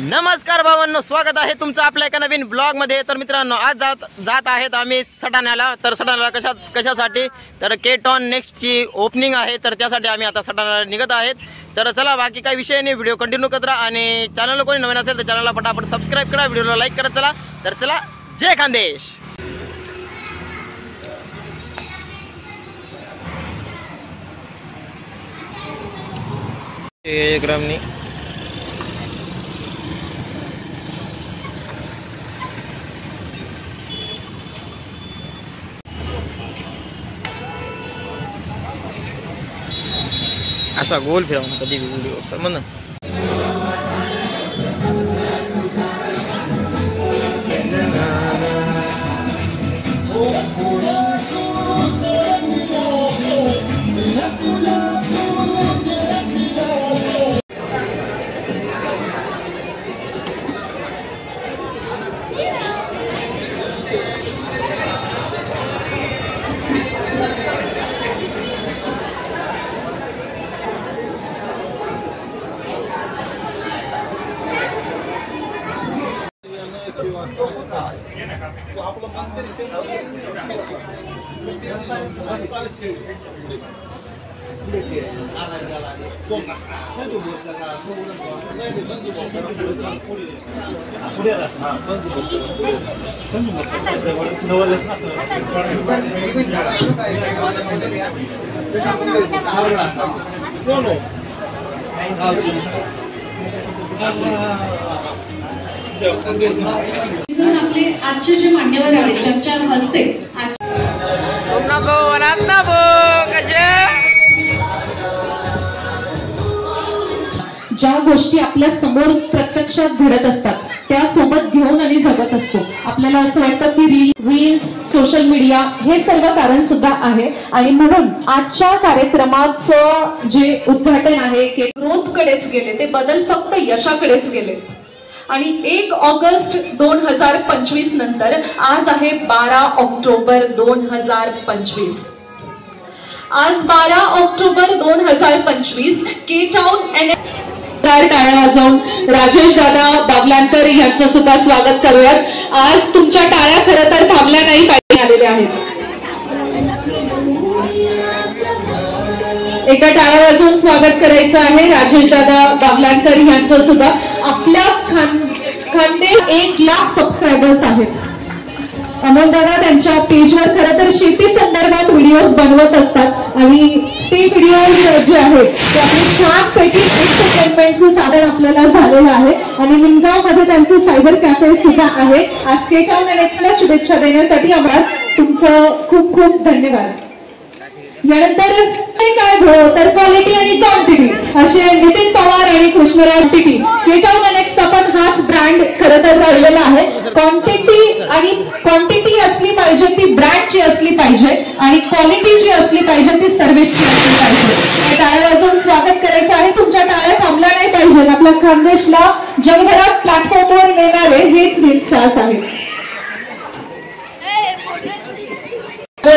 नमस्कार भावांनो, स्वागत आहे तुमचं आपल्या एका नवीन ब्लॉग मध्ये। तर मित्रांनो, आज जात आहेत आम्ही सटाण्याला। तर सटाण्याला कशासाठी तर केटॉन नेक्स्ट ची ओपनिंग आहे, तर त्यासाठी आम्ही आता सटाण्याला निघत आहेत। तर चला, बाकी काही विषय नाही, व्हिडिओ कंटिन्यू करत राहा आणि चॅनलला कोणी नवीन असेल तर चॅनलला पटापट सबस्क्राइब करा, व्हिडिओला लाईक करा। चला तर चला, जय खानदेश। ग्रामनी असा गोल फिरवून कधी व्हिडिओ समज आपले आजचे जे मान्यवर आहेत ज्यांच्या हस्ते ज्या गोष्टी आपल्या समोर प्रत्यक्षात घडत असतात त्या सोबत घेऊन आणि जगत असतो। आपल्याला असं वाटतं की रील्स, सोशल मीडिया हे सर्व कारण सुद्धा आहे आणि म्हणून आजच्या कार्यक्रमाचं जे उद्घाटन आहे ते ग्रोथ कडेच गेले, ते बदल फक्त यशाकडेच गेले। आणि 1 ऑगस्ट 2025 नंतर आज आहे 12 ऑक्टोबर 2025। आज 12 ऑक्टोबर 2025 केटाउन टाळ्या वाजवून राजेश दादा बागलांकर यांचं सुद्धा स्वागत करूयात। आज तुमच्या टाळ्या खरं तर थांबल्या नाही पाहिजे आलेल्या आहेत। एका टाळ्या वाजवून स्वागत करायचं आहे राजेश दादा बागलांकर यांचं सुद्धा। आपल्या खांदे 1 लाख सबस्क्रायबर्स आहेत। अमोल दादा त्यांच्या पेजवर खरं तर शेती संदर्भात व्हिडिओज बनवत असतात आणि ते व्हिडिओज जे आहेत ते आपले छानपैकी एंटरटेनमेंटचं साधन आपल्याला झालेलं आहे आणि निमगाव मध्ये त्यांचं सायबर कॅफे सुद्धा आहे। आज केटाउन नेक्स्टला शुभेच्छा देण्यासाठी आम्हाला तुमचं खूप खूप धन्यवाद। यानंतर काय तर क्वालिटी आणि क्वांटिटी असे नितीन पवार आणि कृष्णराव टिटी केटाउन नेक्स्ट आपण हाच ब्रँड खरं तर काढलेला आहे। क्वांटिटी असली पाहिजे, ती ब्रँडची असली पाहिजे आणि क्वालिटी जी असली पाहिजे ती सर्व्हिसची असली पाहिजे। टाळ्या वाजवून स्वागत करायचं आहे। तुमच्या टाळ्या थांबल्या नाही पाहिजे। आपल्या खानदेशला जगभरात प्लॅटफॉर्मवर नेणारे हेच रील स्टार्स आहेत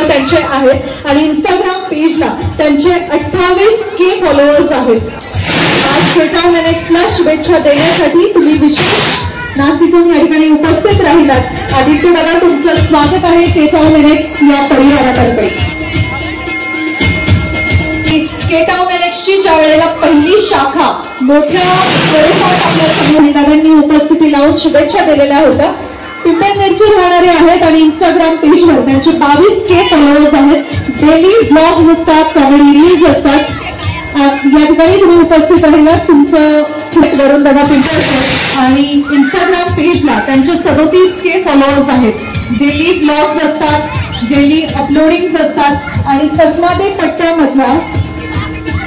त्यांचे आहेत आणि इंस्टाग्राम पेजला त्यांचे 28K फॉलोअर्स आहेत। आज केटाउन नेक्स्टला शुभेच्छा देण्यासाठी तुम्ही विशेष नाशिकहून या ठिकाणी उपस्थित राहिलात। आदित्य दादा तुमचं स्वागत आहे केटाउन नेक्स्ट या परिवारातर्फे। केटाउन नेक्स्टची ज्या वेळेला पहिली शाखा मोठ्या स्वरूपात आपल्या दादांनी उपस्थिती लावून शुभेच्छा दिलेल्या होत्या। पिंपळनेरचे राहणारे आहेत आणि इंस्टाग्राम पेजवर त्यांचे 22K फॉलोअर्स आहेत। डेली ब्लॉग्स असतात, कॉमेडी रील्स असतात। या ठिकाणी तुम्ही उपस्थित राहिलात, तुमचं वरून दादा पिंपळकर आणि इंस्टाग्राम पेजला त्यांचे 37K फॉलोअर्स आहेत। डेली ब्लॉग्स असतात, डेली अपलोडिंग असतात आणि कसमाते पट्ट्यामधला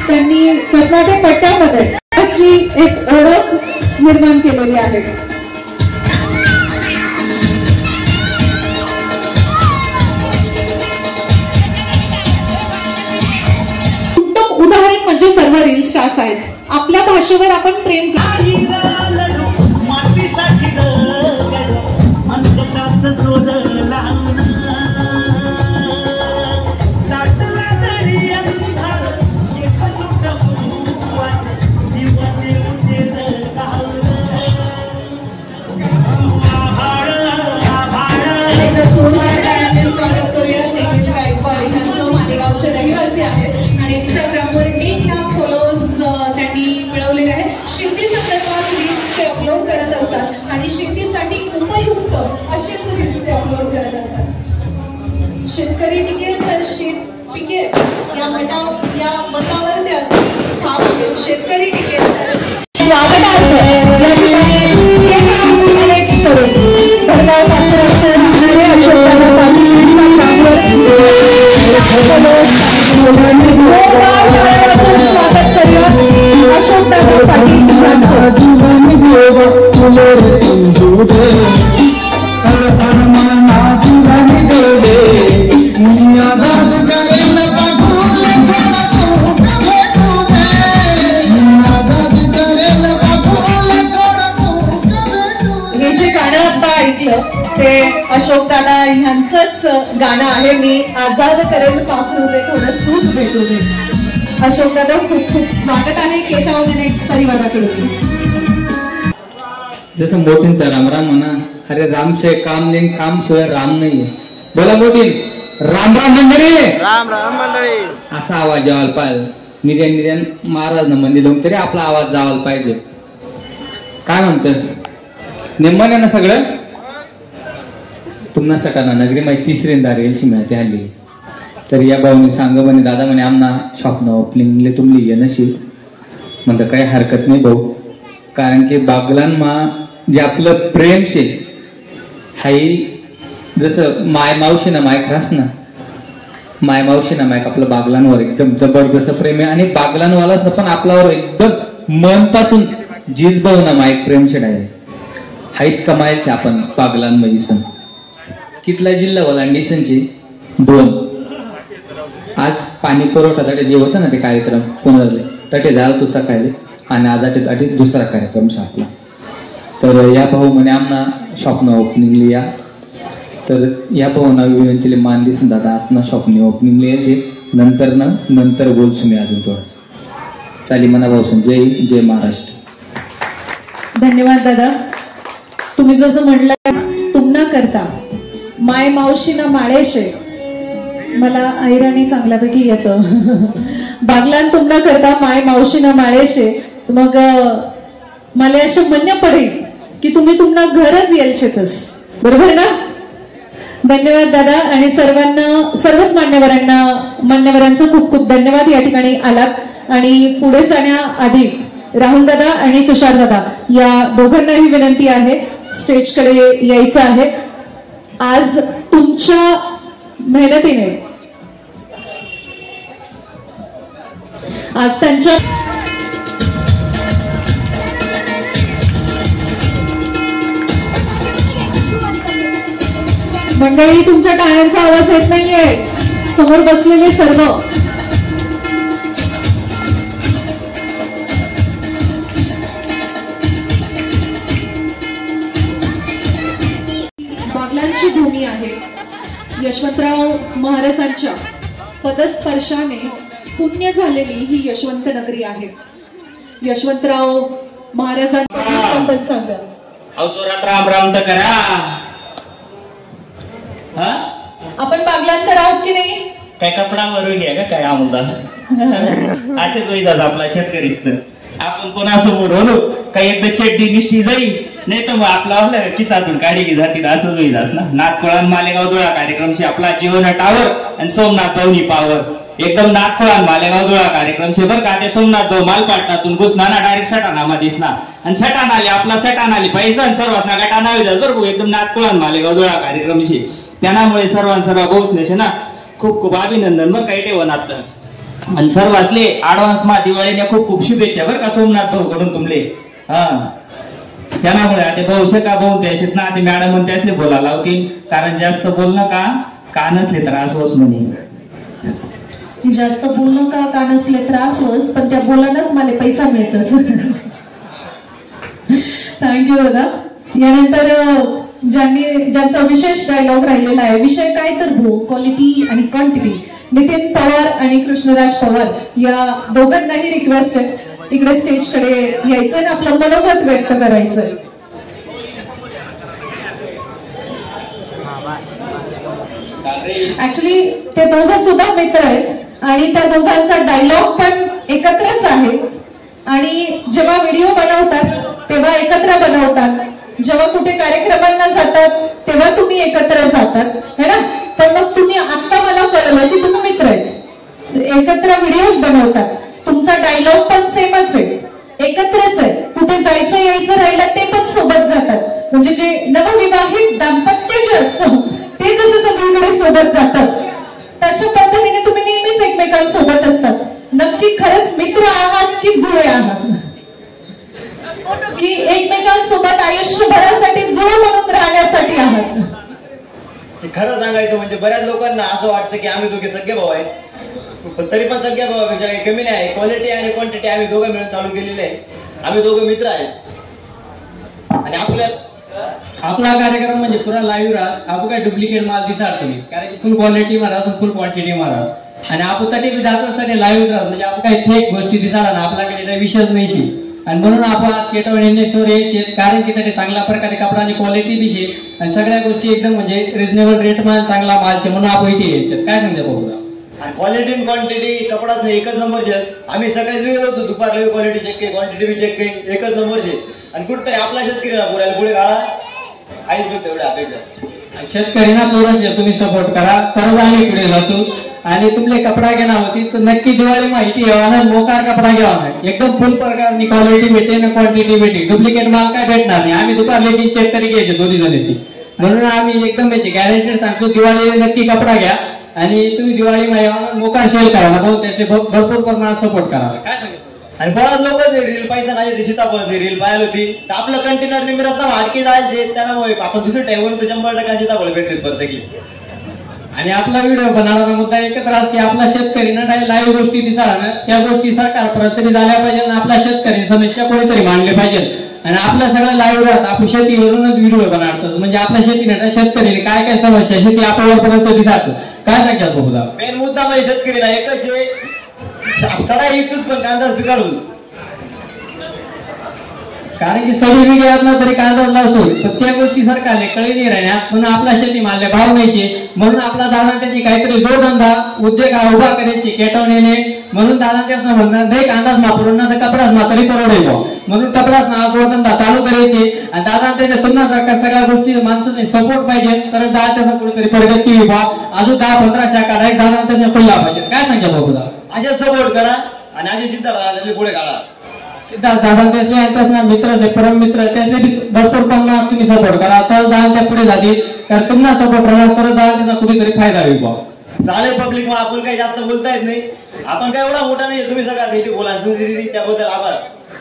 त्यांनी कसमाते पट्ट्यामध्ये एक ओळख निर्माण केलेली आहे। उदाहरण म्हणजे सर्व रील स्टार्स आहेत। आपल्या भाषेवर आपण प्रेम एकदा जोरदार टाळ्यांनी स्वागत करूया निखिल गायकवाड यांचं मालेगावचे रहिवासी आहेत आणि इंस्टाग्रामवर 1 लाख फॉलोअर्स त्यांनी मिळवलेले आहेत. शेती संदर्भात रील्स ते अपलोड करत असतात आणि शेतीसाठी उपयुक्त असेच रील्स ते अपलोड करत असतात. शेतकरी टिकेल तर शेत पिकेल या मतावर ते अगदी ठाम आहेत. शेतकरी टिकेल तर ते अशोक दादा यांचंच गाणं आहे. मी आजाद करेल पाखरू दे थोडं सूट भेटू दे. अशोक दादा खूप खूप स्वागत आहे के टाउन नेक्स्ट परिवाराकडे. जसं मोठीन तर रामराम म्हणा. अरे रामशिवाय काम नाही, काम शिवाय राम नाहीये. बोला मोठीन राम राम मंडळी. राम राम मंडळी. असा आवाज यावायला पाहिजे. निदान महाराज न मंदिर लावून तरी आपला आवाज जावायला पाहिजे. काय म्हणतोस नेमन ना सगळं. तुम्हाला सटाणा नगरी माहिती तिसरींदा रेलशी मिळते हल्ली. तर या भाऊनी सांग म्हणे दादा म्हणे आमना शॉप न ओपनिंगले तुमली ये नशीब म्हणतं काही हरकत नाही भाऊ. कारण की बागलान मा जे आपलं प्रेम शे हाई जसं माय मावशी ना माय खास ना माय मावशी ना मायक आपलं बागलांवर एकदम जबरदस्त प्रेम आहे. आणि बागलांवाला पण आपल्यावर एकदम मनपासून जीज भाऊ ना मायक प्रेम शेड आहे. हाईच कमायचे आपण बागलांमध्ये सण कितला जिल्हा ओलांडीसनचे 2. आज पाणी पुरवठा तटे जे होतं ना ते कार्यक्रम पुनरले तटे झाला तो सकाळी आणि आज अटे दुसरा कार्यक्रम आपला. तर या भाऊ म्हणे आमना शॉपनं ओपनिंगली या. तर या भाऊना विनंतीले मान दिसून दादा असणं शॉपने ओपनिंगली यायचे नंतर बोलছো मी अजून थोडस चाली म्हणा भाऊसून. जय महाराष्ट्र. धन्यवाद दादा. तुम्ही जसं म्हटलं तुमना करता माय मावशी ना माळेशे मला ऐराणी चांगल्यापैकी येतं. बागलान तुमना करता माय मावशी ना माळेशे मग मला असं म्हणणं पडेल की तुम्ही तुमना घरच येल शेतस. बरोबर ना. धन्यवाद दादा. आणि सर्वच मान्यवरांचं खूप खूप धन्यवाद. या ठिकाणी आलात आणि पुढे जाण्याआधी राहुल दादा आणि तुषार दादा या दोघांनाही विनंती आहे स्टेजकडे यायचं आहे. आज तुमच्या मेहनतीने आज त्यांच्या मंडळी तुमच्या टाळ्यांचा आवाज येत नाहीये. समोर बसलेले सर्व बागलांची भूमी आहे. यशवंतराव महाराजांच्या पदस्पर्शाने पुण्य झालेली ही यशवंत नगरी आहे. यशवंतराव महाराजांबद्दल सांगा. जोरात राम राम तर करा. आपण बागलांतर आहोत की नाही. काय कपडा भरून घ्या का काय आमदार. असेच होईतात आपला शेतकरीच. तर आपण कोणासमोर होलो काही एकदा चड्डी निष्ठी जाईल नाही तर मग आपला किसातून काढली जातील असंच होईलाच ना. नाथकोळान मालेगाव धुळा कार्यक्रमशी आपला जीवन टावर आणि सोमनाथ भाऊनी पावर एकदम नाथकोळान मालेगाव धुळा कार्यक्रमशी बरं का. ते सोमनाथ भाऊ मालपाटणातून घुसना ना डायरेक्ट सटाणामा दिसना आणि सटाण आले आपला सटाण आली पाहिजे आणि सर्वात ना गटाना होईल बरं एकदम नाथकोळान मालेगाव धुळा कार्यक्रमशी. त्यामुळे सर्वांना भाऊसनेशे ना खूप खूप अभिनंदन बरं काही ठेवण. आणि सर्वातले ऍडव्हान्स मा दिवाळीने खूप खूप शुभेच्छा बरं का सोमनाथ भाऊ कडून तुमले. त्यामुळे आता भाऊ का भाऊ त्याशीत ना ते मॅडम त्यासले बोलायला लावतील. कारण जास्त बोलणं का नसले त्रास होस म्हणे. जास्त बोलणं का नसले त्रास होस पण त्या बोलायलाच मला पैसा मिळतस. थँक्यू दादा. यानंतर ज्यांचा विशेष डायलॉग राहिलेला आहे. विषय काय तर भू क्वालिटी आणि क्वांटिटी. नितीन पवार आणि कृष्णराज पवार या दोघांनाही रिक्वेस्ट आहे इकडे स्टेजकडे यायचं आणि आपलं मनोगत व्यक्त करायचं. ऍक्च्युली ते दोघं सुद्धा मित्र आहेत आणि त्या दोघांचा डायलॉग पण एकत्रच आहे आणि जेव्हा व्हिडिओ बनवतात तेव्हा एकत्र बनवतात, जेव्हा कुठे कार्यक्रमांना जातात तेव्हा तुम्ही एकत्र जातात है ना. पण मग तुम्ही आता मला कळलं की तुम्ही मित्र आहेत, एकत्र व्हिडिओज बनवतात, तुमचा डायलॉग पण सेमच आहे, एकत्रच आहे, कुठे जायचं यायचं राहिलं ते पण सोबत जातात. म्हणजे जे नवविवाहित दाम्पत्य जे असतं ते जसं सगळीकडे सोबत जातात तशा पद्धतीने तुम्ही नेहमीच एकमेकांसोबत असतात. नक्की खरंच मित्र आहात की जुळे आहात, की एकमेकांसोबत आयुष्यभरासाठी जुळं म्हणून राहण्यासाठी आहात? खरं सांगायचं म्हणजे बऱ्याच लोकांना असं वाटतं की आम्ही दोघे सगळे भाऊ आहेत, पण तरी पण सगळ्या भावापेक्षा काही कमी नाही आहे. क्वालिटी आणि क्वांटिटी आम्ही दोघं मिळून चालू केलेले आहे. आम्ही दोघं मित्र आहेत आणि आपला कार्यक्रम म्हणजे पुरा लाईव्ह राहत. आपण काय डुप्लिकेट माल दिसाड तुम्ही, कारण की फुल क्वालिटी मारा फुल क्वांटिटी मारा आणि आपण तरी जात असताना लाईव्ह राहत. म्हणजे आपण काही फेक गोष्टी दिसाड ना, आपल्याकडे काही विषयच नाही. आणि म्हणून आपण आज केटॉन इंडेक्सवर यायचे, कारण की त्याने चांगल्या प्रकारे कपडाची क्वालिटी दिशी आणि सगळ्या गोष्टी एकदम म्हणजे रिजनेबल रेट मध्ये चांगला मालचे, म्हणून आपण इथे यायचे. काय सांगता बघूया. आणि क्वालिटी आणि क्वांटिटी कपडाच नाही एकच नंबरचे. आम्ही सकाळी वेळ होतो, दुपारला क्वालिटी चेक केली, क्वांटिटी बी चेक केली, एकच नंबरचे. आणि कुठतरी आपला शेतकरीला बोलायला पुढे गाळा काहीच बघ तेवढ्या अपेक्षा. शेतकरीना पूर्ण तुम्ही सपोर्ट करा, तरच आम्ही पुढे जातो. आणि तुमले कपडा घेणार होती तर नक्की दिवाळी माहिती घ्यावा, मोकार कपडा घ्यावा, एकदम फुल प्रकारची क्वालिटी भेटे ना क्वांटिटी भेटे. डुप्लिकेट माल काय भेटणार नाही. आम्ही दुपारला चेक तरी घ्यायचे दोन्ही जणांची, म्हणून आम्ही एकदम गॅरंटेड सांगतो दिवाळी नक्की कपडा घ्या आणि तुम्ही दिवाळी माहिती मोकार शेअर करा, त्याचे भरपूर प्रमाणात सपोर्ट करावा. काय सांगितलं. आणि बराच लोक रील पैसा नाही सीताफळ रील पाहिली होती तर आपलं कंटेनर निमित्त हाटके जायचे, त्यामुळे आपण दुसऱ्या टाईमवर 100% सीताफळ भेटतील प्रत्येकी. आणि आपला व्हिडिओ बनवणारा मुद्दा एकत्र असते, आपला शेतकरी ना लाईव्ह गोष्टी दिसायला ना त्या गोष्टी सरकारपर्यंत तरी झाल्या पाहिजे आणि आपल्या शेतकरी समस्या कोणीतरी मांडली पाहिजे. आणि आपल्या सगळं लाईव्ह राहत आपण शेतीवरूनच व्हिडिओ बनवतो, म्हणजे आपल्या शेतीने शेतकरी काय काय समस्या शेती आपल्यापर्यंत दिसात. काय सांगतात बघा. मेन मुद्दा म्हणजे शेतकरी ना एकच सडा इच्छुक पण कांदा पिकाडून, कारण की सगळी वेगळी ना तरी कांदा लावतो, तर त्या गोष्टी सरकारने कळी नाही राहण्यात, म्हणून आपला शेती मालले भाव नाहीचे. म्हणून आपला दादा त्याची काहीतरी जोडधंदा उद्योग उभा करायची केटॉन येणे, म्हणून दादा त्याचं म्हणणं नाही कांदाच मापरून ना तर कपडाच मातरी परवडेल, म्हणून कपडाच ना जोडधंदा चालू करायचे. आणि दादा त्याच्या तुलना सगळ्या गोष्टी माणसाचे सपोर्ट पाहिजे, तर दादा त्याचा कुठेतरी प्रगती विभाग अजून 10-15 शाखा डायरेक्ट दादा त्याच्या खुल्ला पाहिजे. काय सांगता बघा. असे सपोर्ट करा आणि असे सिद्धार्थ त्याचे पुढे काढा. सिद्धार्थ दादा त्याचे ना मित्र परम मित्र त्याचे भरपूर प्रमाणात तुम्ही सपोर्ट करा, तर दादा त्या पुढे जातील. तर तुम्हाला सपोर्ट करणार तर दादा त्याचा कुठेतरी फायदा होईल. चालेल पब्लिक मग आपण काही जास्त बोलता येत नाही, आपण काय एवढा मोठा नाही, तुम्ही सगळ्या बोला त्याबद्दल आभार.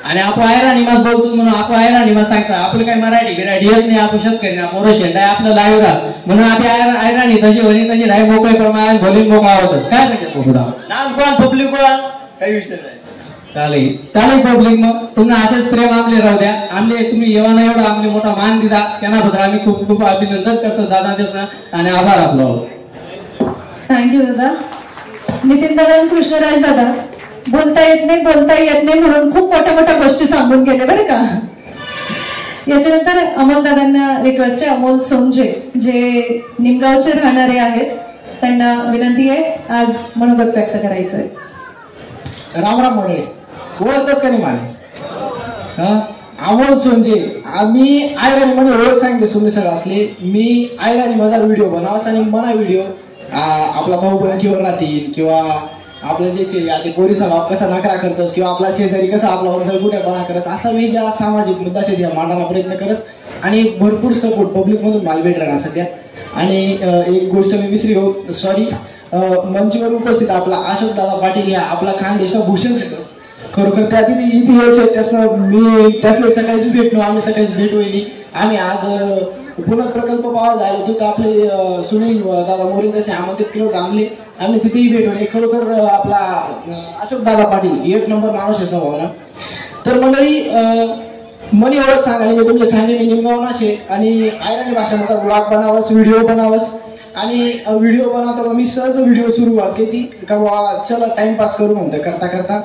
आणि आपण आयरा निवास बोलतो म्हणून आपण आयरा निवास सांगता, आपलं काही मराठी बिराठी येत नाही, आपण शेतकरी ना मोरशेट आहे आपलं लाईव्ह राहत, म्हणून आपण आयराणी तशी होणी तशी राही मोकळे प्रमाणात भोली मोकळा होतच. काय सांगतो पब्लिक बोला, काही विषय नाही. चालेल पब्लिक, मग तुम्हाला असेच प्रेम आमले राहू द्या. आमले तुम्ही येवाना एवढा आमले मोठा मान दिला त्याबद्दल आम्ही खूप खूप अभिनंदन करतो दादा त्याचा आणि आभार आपलं. थँक्यू दादा. नितीन दादा, कृष्णराज दादा, बोलता येत नाही म्हणून खूप मोठ्या गोष्टी सांगून गेले बरं का. याच्यानंतर अमोल दादांना रिक्वेस्ट आहे, अमोल सोमजे जे निमगावचे राहणारे आहेत, त्यांना विनंती आहे आज मनोगत व्यक्त करायचंय. रामराम मंडळी, ओळखच का नाही मला. अमोल सोमजे, आम्ही आयराणी मध्ये ओळख सांगितली तुम्ही सगळं असले. मी आयराणी माझा व्हिडिओ बनावास आणि मना व्हिडिओ आपला भाऊ बहिणीवर राहतील किंवा आपलं जे आता पोरीचा बाप कसा नकरा करतोस किंवा आपला शेजारी कसा आपला वंशकुट्यापणा करस, असा मी ज्या सामाजिक मुद्दा शेती मांडण्याचा प्रयत्न करस आणि भरपूर सपोर्ट पब्लिक मधून मला भेट राहणार सध्या. आणि एक गोष्ट मी विसरी हो, सॉरी, मंचवर उपस्थित आपला अशोक दादा पाटील या आपला खानदेशा भूषण शकस, खरोखर त्या तिथे इथे यायचे त्यासनं मी त्यासले सकाळीच भेटलो, आम्ही सकाळीच भेट होईल. आम्ही आज पुन्हा प्रकल्प पाहायला जायला होतो तर आपले सुनील दादा मोरे जसे आमंत्रित केलं होतं आम्ही तिथेही भेट होईल. खरोखर आपला अशोक दादा पाटील एक नंबर माणूस आहे स्वभावाला. तर मंडळी मनी ओळख सांगायला मी तुमच्या सांगे मी निमगावनाशे आणि आयराणी भाषेमध्ये ब्लॉग बनावस, व्हिडिओ बनावस आणि व्हिडिओ बनवता मी सहज व्हिडिओ सुरुवात केली का बाबा चला टाइमपास करू म्हणतो करता करता.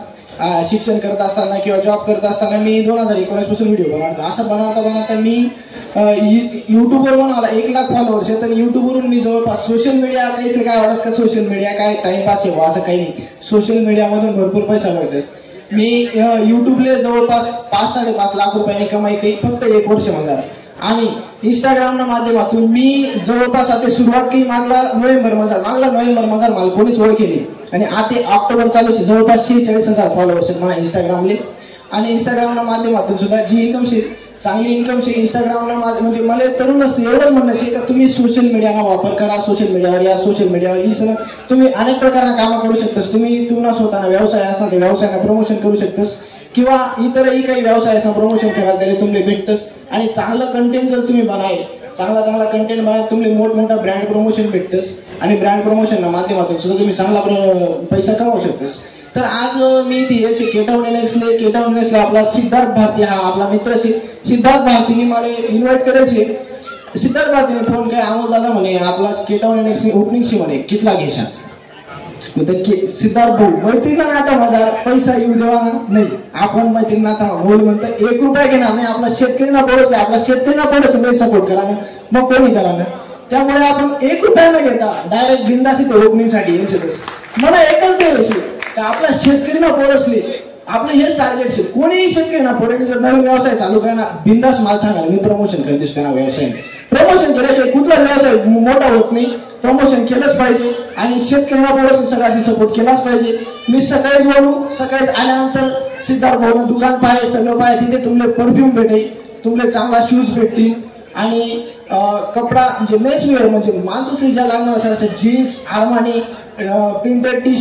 शिक्षण करत असताना किंवा जॉब करत असताना मी 2019 पासून व्हिडिओ बनवतो. असं बनवता मी युट्यूबवर मला 1 लाख फॉलोअर्स आहेत. तर युट्यूबवरून मी जवळपास सोशल मीडिया काहीच काय वाटत का सोशल मीडिया काय टाइमपास आहे असं काही नाही. सोशल मीडियामधून भरपूर पैसा मिळतेस. मी युट्यूबला जवळपास 5-5.5 लाख रुपयांनी कमाई केली फक्त 1 वर्ष म्हणणार. आणि इंस्टाग्रामच्या माध्यमातून मी जवळपास आता सुरुवात केली मागला नोव्हेंबर मध्ये मला कोणीच ओळखेली आणि आता ऑक्टोबर चालू आहे. जवळपास 46,000 फॉलोअर्स आहेत मला इंस्टाग्रामले. आणि इंस्टाग्रामच्या माध्यमातून सुद्धा जी इन्कम चांगली इन्कम इंस्टाग्रामला म्हणजे मला तरुण एवढंच म्हणणं आहे का तुम्ही सोशल मीडियाचा वापर करा. सोशल मीडियावर ही सगळं तुम्ही अनेक प्रकारचे कामं करू शकतास. तुम्ही तुम्हाला स्वतःला व्यवसाय असणार ते व्यवसायाला प्रमोशन करू शकतास किंवा इतरही काही व्यवसायाचं प्रमोशन करायला त्याला तुम्हाला भेटतंच. आणि चांगलं कंटेंट जर तुम्ही बनाय चांगला कंटेंट बनवा तुम्हाला मोठमोठा ब्रँड प्रमोशन भेटतंच. आणि ब्रँड प्रमोशनच्या माध्यमातून सुद्धा तुम्ही चांगला पैसा कमावू शकतास. तर आज मी ती केटाऊन एनएक्सला आपला सिद्धार्थ भारती हा आपला मित्र सिद्धार्थ भारतीने मला इन्व्हाइट करायचे. सिद्धार्थ भारतीने फोन काय अमोल दादा म्हणे आपला केटाऊन एनएक्स ओपनिंगशी म्हणे कितला घेशात. सिद्धार्थ भाऊ मैत्रीला नाता माझा पैसा येऊ देवा नाही. आपण मैत्री नाता बोल म्हणतो 1 रुपया घेणार नाही. आपला शेतकऱ्यांना पोरच सपोर्ट करा ना मग कोणी करा ना. त्यामुळे आपण 1 रुपया न घेता डायरेक्ट बिंदास ओपनिंगसाठी मला एकच वेळ का आपल्या शेतकऱ्यांना पोरसले आपलं हेच टार्गेट आहे. कोणीही शेतकऱ्यांना पोरांनी जर नवीन व्यवसाय चालू करा बिंदास माल सांगा मी प्रमोशन करतेस त्यांना व्यवसाय. प्रमोशन केल्याशिवाय कुठला व्यवसाय मोठा होत नाही. प्रमोशन केलंच पाहिजे आणि शेतकऱ्यांना पोरस सगळ्यांनी सपोर्ट केलाच पाहिजे. मी सकाळीच आल्यानंतर सिद्धार्थ भाऊ दुकान पाहे सगळं पाहे तिथे तुम्हाला परफ्यूम भेटेल तुम्हाला चांगला शूज भेटतील आणि कपडा म्हणजे मेन्सवेअर म्हणजे माणसं ज्या लागणार असेल jeans Armani printed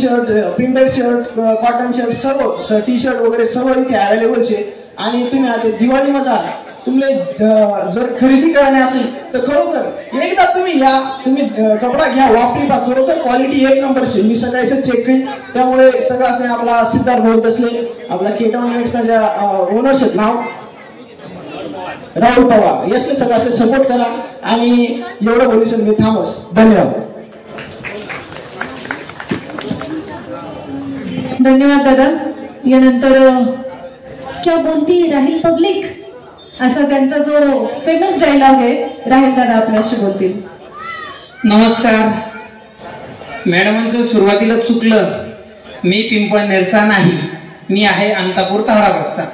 shirt cotton shirt सर्व टी शर्ट वगैरे सर्व इथे अवेलेबल आहे. आणि तुम्ही आता दिवाळीमध्ये तुम्ही जर खरेदी करणे असेल तर खरोखर एकदा तुम्ही या तुम्ही कपडा घ्या वापरी पहा खरोखर क्वालिटी 1 नंबरची. मी सगळ्याच चेक केली त्यामुळे सगळं असं आपला सिद्धार्थ भाऊ बसले आपला केटाऊन एनएक्सच्या ओनरशिप नाव राहुल पवार यासले सगळं सपोर्ट करा. आणि एवढं बोलून मी थांबस. धन्यवाद. धन्यवाद दादा. यानंतर क्या बोलती राहील पब्लिक असा त्यांचा जो फेमस डायलॉग आहे राहील दादा आपल्याशी बोलतील. नमस्कार. मॅडमांचं सुरुवातीला चुकलं. मी पिंपळनेरचा नाही मी आहे अंतापूर ताराबादचा.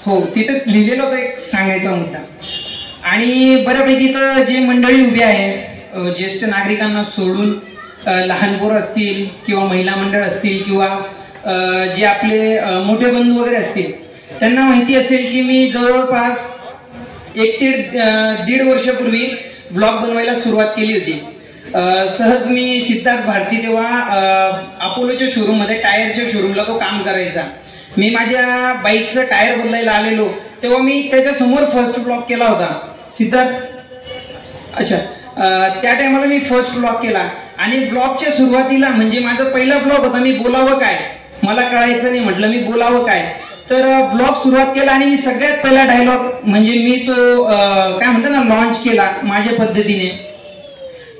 हो तिथे लिहिलेलं होतं एक सांगायचा मुद्दा. आणि बऱ्यापैकी तर जे मंडळी उभी आहे ज्येष्ठ नागरिकांना सोडून लहान पोर असतील किंवा महिला मंडळ असतील किंवा जे आपले मोठे बंधू वगैरे असतील त्यांना माहिती असेल की मी जवळपास 1 ते 1.5 वर्षापूर्वी ब्लॉग बनवायला सुरुवात केली होती. सहज मी सिद्धार्थ भारती तेव्हा अपोलोच्या शोरूम मध्ये टायरच्या शोरूमला तो काम करायचा. मी माझ्या बाईकचं टायर बदलायला आलेलो तेव्हा मी त्याच्या समोर फर्स्ट ब्लॉग केला होता. सिद्धार्थ अच्छा त्या टायमाला मी फर्स्ट ब्लॉग केला. आणि ब्लॉगच्या सुरुवातीला म्हणजे माझा पहिला ब्लॉग होता मी बोलावं काय मला कळायचं नाही म्हटलं मी बोलावं काय. तर ब्लॉग सुरुवात केला आणि मी सगळ्यात पहिला डायलॉग म्हणजे मी तो काय म्हणतो ना लॉन्च केला माझ्या पद्धतीने.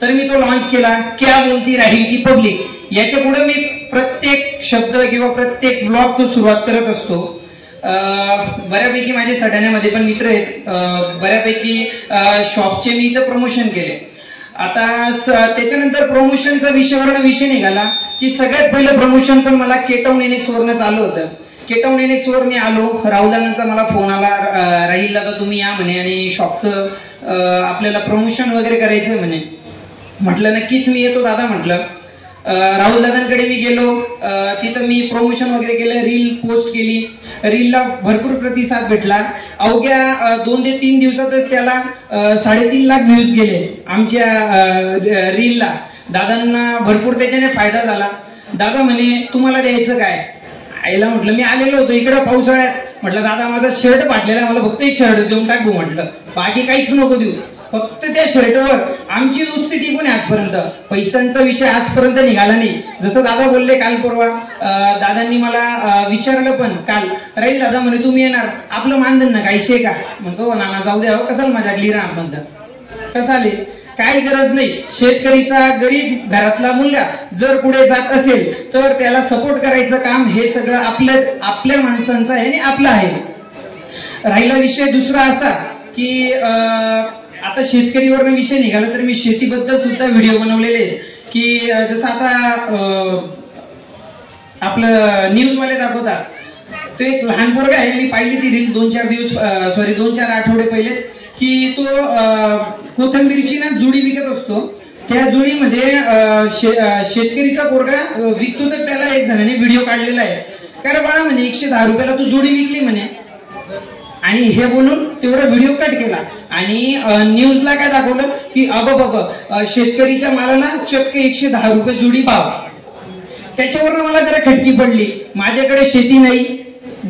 तर मी तो लॉन्च केला क्या बोलती राहील की पब्लिक. याच्या पुढे मी प्रत्येक शब्द किंवा प्रत्येक ब्लॉग तो सुरुवात करत असतो. बऱ्यापैकी माझे सटाण्यामध्ये पण मित्र आहेत. बऱ्यापैकी शॉपचे मी इथं प्रमोशन केले. आता त्याच्यानंतर प्रमोशनचा विषय निघाला की सगळ्यात पहिलं प्रमोशन पण मला केटाऊन एनएक्स वरनं आलं होतं. केटाऊन एनएक्स वर मी आलो. राहुलदादांचा मला फोन आला राहील दादा तुम्ही या म्हणे आणि शॉपचं आपल्याला प्रमोशन वगैरे करायचं म्हणे. म्हटलं नक्कीच मी येतो दादा म्हटलं. राहुल दादांकडे मी गेलो. तिथं मी प्रमोशन वगैरे केलं रील पोस्ट केली. रीलला भरपूर प्रतिसाद भेटला. अवघ्या 2 ते 3 दिवसातच त्याला 3.5 लाख व्ह्यूज गेले आमच्या रीलला. दादांना भरपूर त्याच्याने फायदा झाला. दादा म्हणे तुम्हाला द्यायचं काय. आईला म्हटलं मी आलेलो होतो इकडं पावसाळ्यात. म्हटलं दादा माझा शर्ट फाटलेला मला फक्त एक शर्ट देऊन टाकू म्हटलं बाकी काहीच नको देऊ फक्त त्या शर्टवर आमची दोस्ती टिकून आहे आजपर्यंत. पैशांचा विषय आजपर्यंत निघाला नाही. जसं दादा बोलले काल परवा दादांनी मला विचारलं पण काल राहील दादा म्हणे तुम्ही येणार आपलं मानधन ना काही शे का म्हणतो नाना जाऊ द्या कसाल माझ्याकली राहत म्हणतात कसाले काही गरज नाही. शेतकरीचा गरीब घरातला मुलगा जर पुढे जात असेल तर त्याला सपोर्ट करायचं काम हे सगळं आपल्या माणसांचं आहे आणि आपलं आहे. राहिला विषय दुसरा असा की आता शेतकरीवरनं विषय निघाला तर मी शेतीबद्दल सुद्धा व्हिडिओ बनवलेले आहेत की जसं आता आपलं न्यूजवाले दाखवतात, तो एक लहान पोरगा आहे, मी पाहिली ती रील 2-4 आठवडे पहिलेच, की तो कोथिंबीरची ना जुडी विकत असतो. त्या जुडीमध्ये शेतकरीचा पोरगा विकतो, तर त्याला एक जणांनी व्हिडिओ काढलेला आहे, कारण बाळा म्हणे 110 रुपयाला तू जुडी विकली म्हणे. आणि हे बोलून तेवढा व्हिडिओ कट केला आणि न्यूजला काय दाखवलं की बाबा शेतकरीच्या मालाला चक्क 110 रुपये जुडी भाव. त्याच्यावरनं मला जरा खटकी पडली. माझ्याकडे शेती नाही,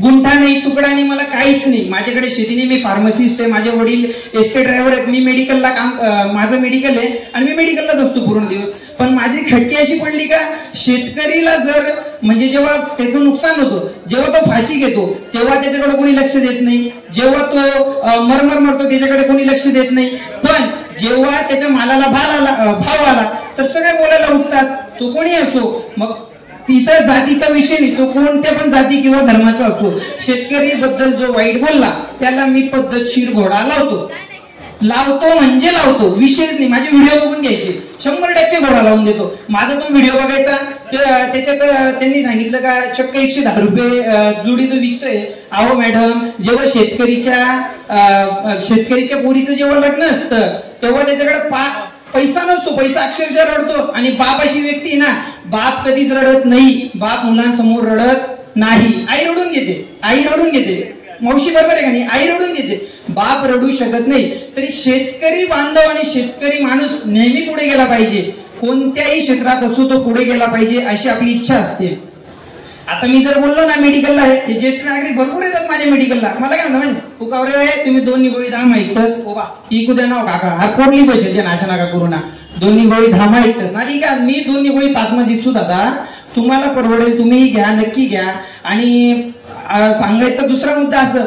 गुंठा नाही, तुकडा नाही, मला काहीच नाही. माझ्याकडे शेती नाही, मी फार्मसिस्ट आहे, माझे वडील एसटी ड्रायव्हर आहेत, मी मेडिकलला माझं मेडिकल आहे आणि मी मेडिकललाच असतो पूर्ण दिवस. पण माझी खटकी अशी पडली का शेतकरीला जर म्हणजे जेव्हा त्याचं नुकसान होतं, जेव्हा तो फाशी घेतो तेव्हा त्याच्याकडे कोणी लक्ष देत नाही, जेव्हा तो मरमर मरतो त्याच्याकडे कोणी लक्ष देत नाही, पण जेव्हा त्याच्या मालाला भाव आला तर सगळे बोलायला उठतात, तो कोणी असो. मग तिथं जातीचा विषय नाही, तो कोणत्या पण जाती किंवा धर्माचा असो, शेतकरी बद्दल जो वाईट बोलला त्याला मी पद्धतशीर घोडा लावतो म्हणजे लावतो, विषयच नाही. माझे व्हिडिओ बघून घ्यायचे, 100% घोडा लावून देतो. माझा तो व्हिडिओ बघायचा, त्याच्यात त्यांनी सांगितलं का चक्क 110 रुपये जुडी तो विकतोय. अहो मॅडम, जेव्हा शेतकरीच्या पोरीचं जेव्हा लग्न असतं तेव्हा त्याच्याकडे पैसा नसतो, पैसा अक्षरशः रडतो. आणि बाप अशी व्यक्ती ना, बाप कधीच रडत नाही, बाप मुलांसमोर रडत नाही. आई रडून घेते, मावशी बरोबर आहे का नाही, आई रडून घेते, बाप रडू शकत नाही. तरी शेतकरी बांधव आणि शेतकरी माणूस नेहमी पुढे गेला पाहिजे, कोणत्याही क्षेत्रात असो तो पुढे गेला पाहिजे अशी आपली इच्छा असते. आता मी जर बोललो ना मेडिकलला आहे, हे ज्येष्ठ नागरिक भरपूर येतात माझ्या मेडिकलला, मला काय म्हणतात माहिती, तुकावरे तुम्ही 2 गोळी धाम ऐकतस ओबा इकू द्या ना काका, हात पोरली पैशाचे नाशा नका करू ना, 2 गोळी धाम ऐकतस ना, ठीक आहे मी 2 गोळी 5 मध्ये दादा तुम्हाला परवडेल, तुम्ही घ्या, नक्की घ्या. आणि सांगायचा दुसरा मुद्दा असं,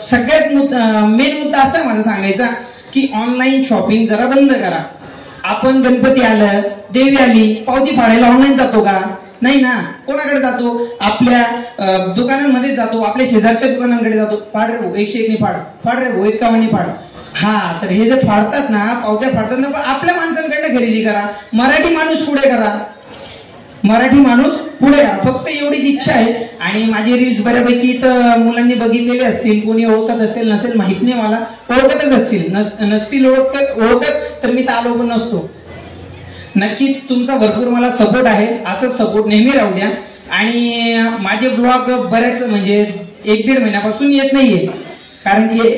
सगळ्यात मेन मुद्दा असा माझा सांगायचा की ऑनलाईन शॉपिंग जरा बंद करा. आपण गणपती आलं, देवी आली, पावती फाडायला ऑनलाईन जातो का? नाही ना. कोणाकडे जातो? आपल्या दुकानांमध्ये जातो, आपल्या शेजारच्या दुकानांकडे जातो. फाड रे भाऊ 101 फाड रे भाऊ 51 फाड. हा, तर हे जर फाडतात ना, पावत्या फाडतात ना, आपल्या माणसांकडनं खरेदी करा, मराठी माणूस पुढे करा. फक्त एवढीच इच्छा आहे. आणि माझे रील्स बऱ्यापैकी तर मुलांनी बघितलेले असतील, कोणी ओळखत असेल नसेल माहित नाही, मला ओळखतच असतील, नसतील ओळखत तर मी तर आलो पण नसतो. नक्कीच तुमचा भरपूर मला सपोर्ट आहे, असंच सपोर्ट नेहमी राहू द्या. आणि माझे ब्लॉग बऱ्याच म्हणजे 1-1.5 महिन्यापासून येत नाहीये, कारण की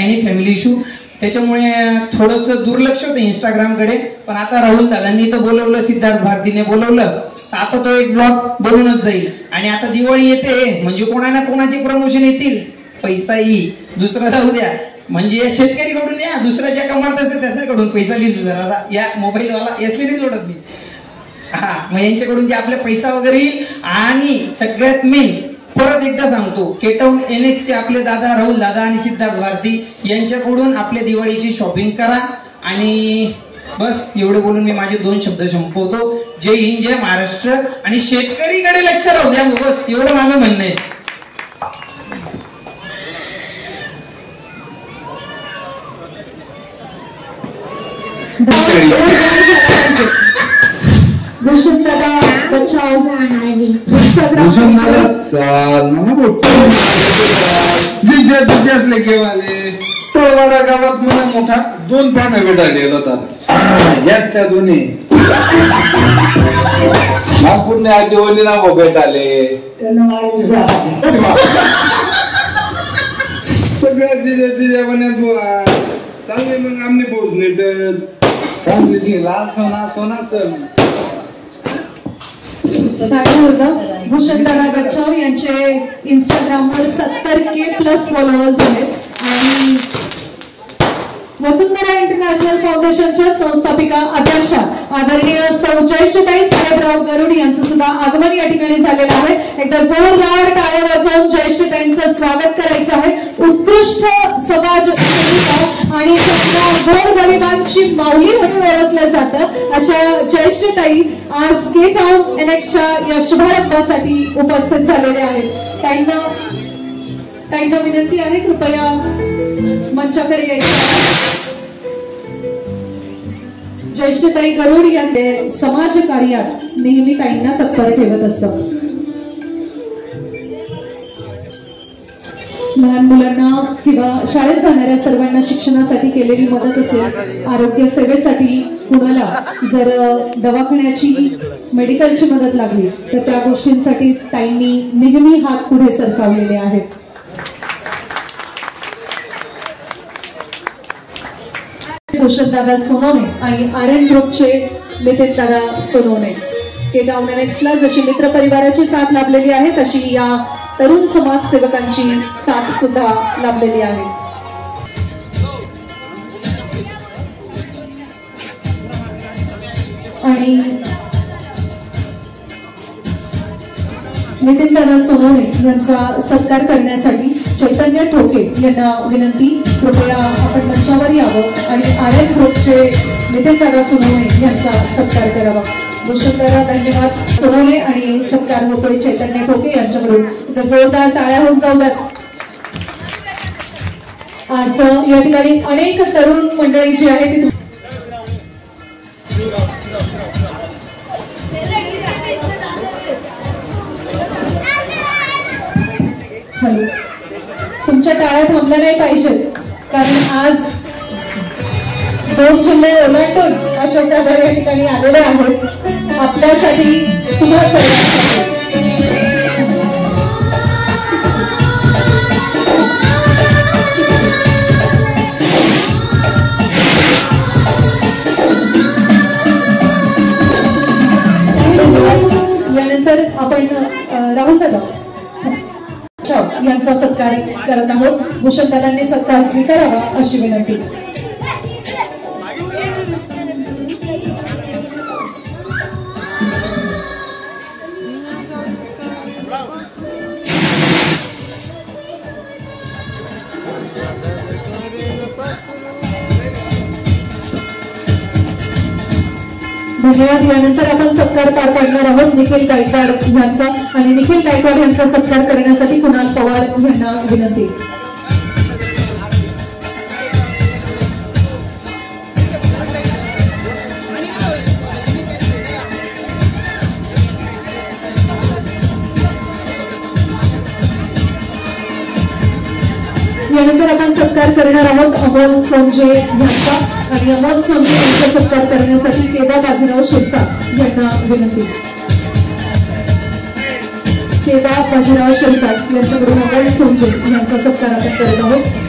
एनी फॅमिली इश्यू, त्याच्यामुळे थोडस दुर्लक्ष होतं इंस्टाग्रामकडे. पण आता राहुल दादांनी तर बोलवलं, सिद्धार्थ भारतीने बोलवलं, तर आता तो एक ब्लॉग बनवूनच जाईल. आणि आता दिवाळी येते म्हणजे कोणाला कोणाची प्रमोशन येतील, पैसा येईल, दुसरं जाऊ द्या, म्हणजे शेतकरीकडून या, दुसरा ज्या कमावत असते त्याच्याकडून पैसा लिहितो जरा, या मोबाईलवाला यसले नाही जोडत मी. हा, मग यांच्याकडून जे आपले पैसा वगैरे येईल. आणि सगळ्यात मेन परत एकदा सांगतो, केटाऊन NX चे आपले दादा राहुल दादा आणि सिद्धार्थ भारती यांच्याकडून आपल्या दिवाळीची शॉपिंग करा. आणि बस एवढं बोलून मी माझे 2 शब्द संपवतो. जय हिंद, जय महाराष्ट्र. आणि शेतकरीकडे लक्ष राहू द्या, बस एवढं माझं म्हणणं आहे. वसुंधरा बचाओ तळवाडा गावात मला मोठा 2 पानं भेटायला होता, याच त्या दोन्ही नागपूरने आजी ओली नाव भेटाले, सगळ्या तिच्या मनात चांगले. मग आमने बोल नीट लाल सोना सोना सर. वसुंधरा बचाओ यांचे इंस्टाग्रामवर 70K+ फॉलोअर्स आहेत. आणि वसुंधरा इंटरनॅशनल फाउंडेशनच्या संस्थापिका अध्यक्षा आदरणीय सौ जयश्रीताई साहेबराव गरुड यांचं सुद्धा आगमन या ठिकाणी झालेलं आहे. एकदा जोरदार टाळ्या वाजवून जयश्रीताईंचं स्वागत करायचं आहे. उत्कृष्ट समाज आणि गोरगरिबांची माऊली म्हणून ओळखलं जातं अशा जयश्रीताई आज केटाऊन NXच्या या शुभारंभासाठी उपस्थित झालेले आहेत. त्यांना विनंती आहे कृपया मंचाकडे यायचं जयश्रीताई गरुड यांचे समाज कार्यात नेहमी काहींना तत्पर ठेवत असतात. लहान मुलांना किंवा शाळेत जाणाऱ्या सर्वांना शिक्षणासाठी केलेली मदत असेल, आरोग्य सेवेसाठी कुणाला जर दवाखान्याची मेडिकलची मदत लागली तर त्या गोष्टींसाठी ताईंनी नेहमी हात पुढे सरसावलेले आहेत. दादा सोनवणे आणि आर्यन ग्रुपचे नितीन दादा सोनवणे केडाऊन नेक्स्टला जशी मित्र परिवाराची साथ लाभलेली आहे तशी या तरुण समाजसेवकांची साथ सुद्धा लाभलेली आहे. आणि नितीन दादा सोनवणे यांचा सत्कार करण्यासाठी चैतन्य ठोके यांना विनंती, कृपया आपण मंचावर यावं आणि आर्यन ग्रुपचे नितीन दादा सोनवणे यांचा सत्कार करावा. भूषणदादा धन्यवाद. सोनवणे आणि सत्कार होतोय चैतन्य ठोके यांच्याकडून. जोरदार टाळ्या होऊन जाऊ द्या. आज या ठिकाणी अनेक तरुण मंडळी जी आहे ती तुमच्या टाळ्या थांबल्या नाही पाहिजेत, कारण आज 2 जिल्हे ओलांडून अशोक दादा या ठिकाणी आलेले आहेत आपल्यासाठी, तुम्हा सर्वांसाठी. यानंतर आपण राहुल दादा यांचा सत्कार करत आहोत. भूषण दादांनी सत्कार स्वीकारावा अशी विनंती. धन्यवाद. यानंतर आपण सत्कार पार पाडणार आहोत निखिल गायकवाड यांचा, आणि निखिल गायकवाड यांचा सत्कार करण्यासाठी कुणाल पवार यांना विनंती. यानंतर आपण सत्कार करणार आहोत अमोल सोनजे यांचा, आणि अमोल सोनजे यांचा सत्कार करण्यासाठी केदार बाजीराव शिरसाट यांना विनंती. केदार बाजीराव शिरसाट यांच्याकडून अमोल सोनजे यांचा सत्कार आपण करत आहोत.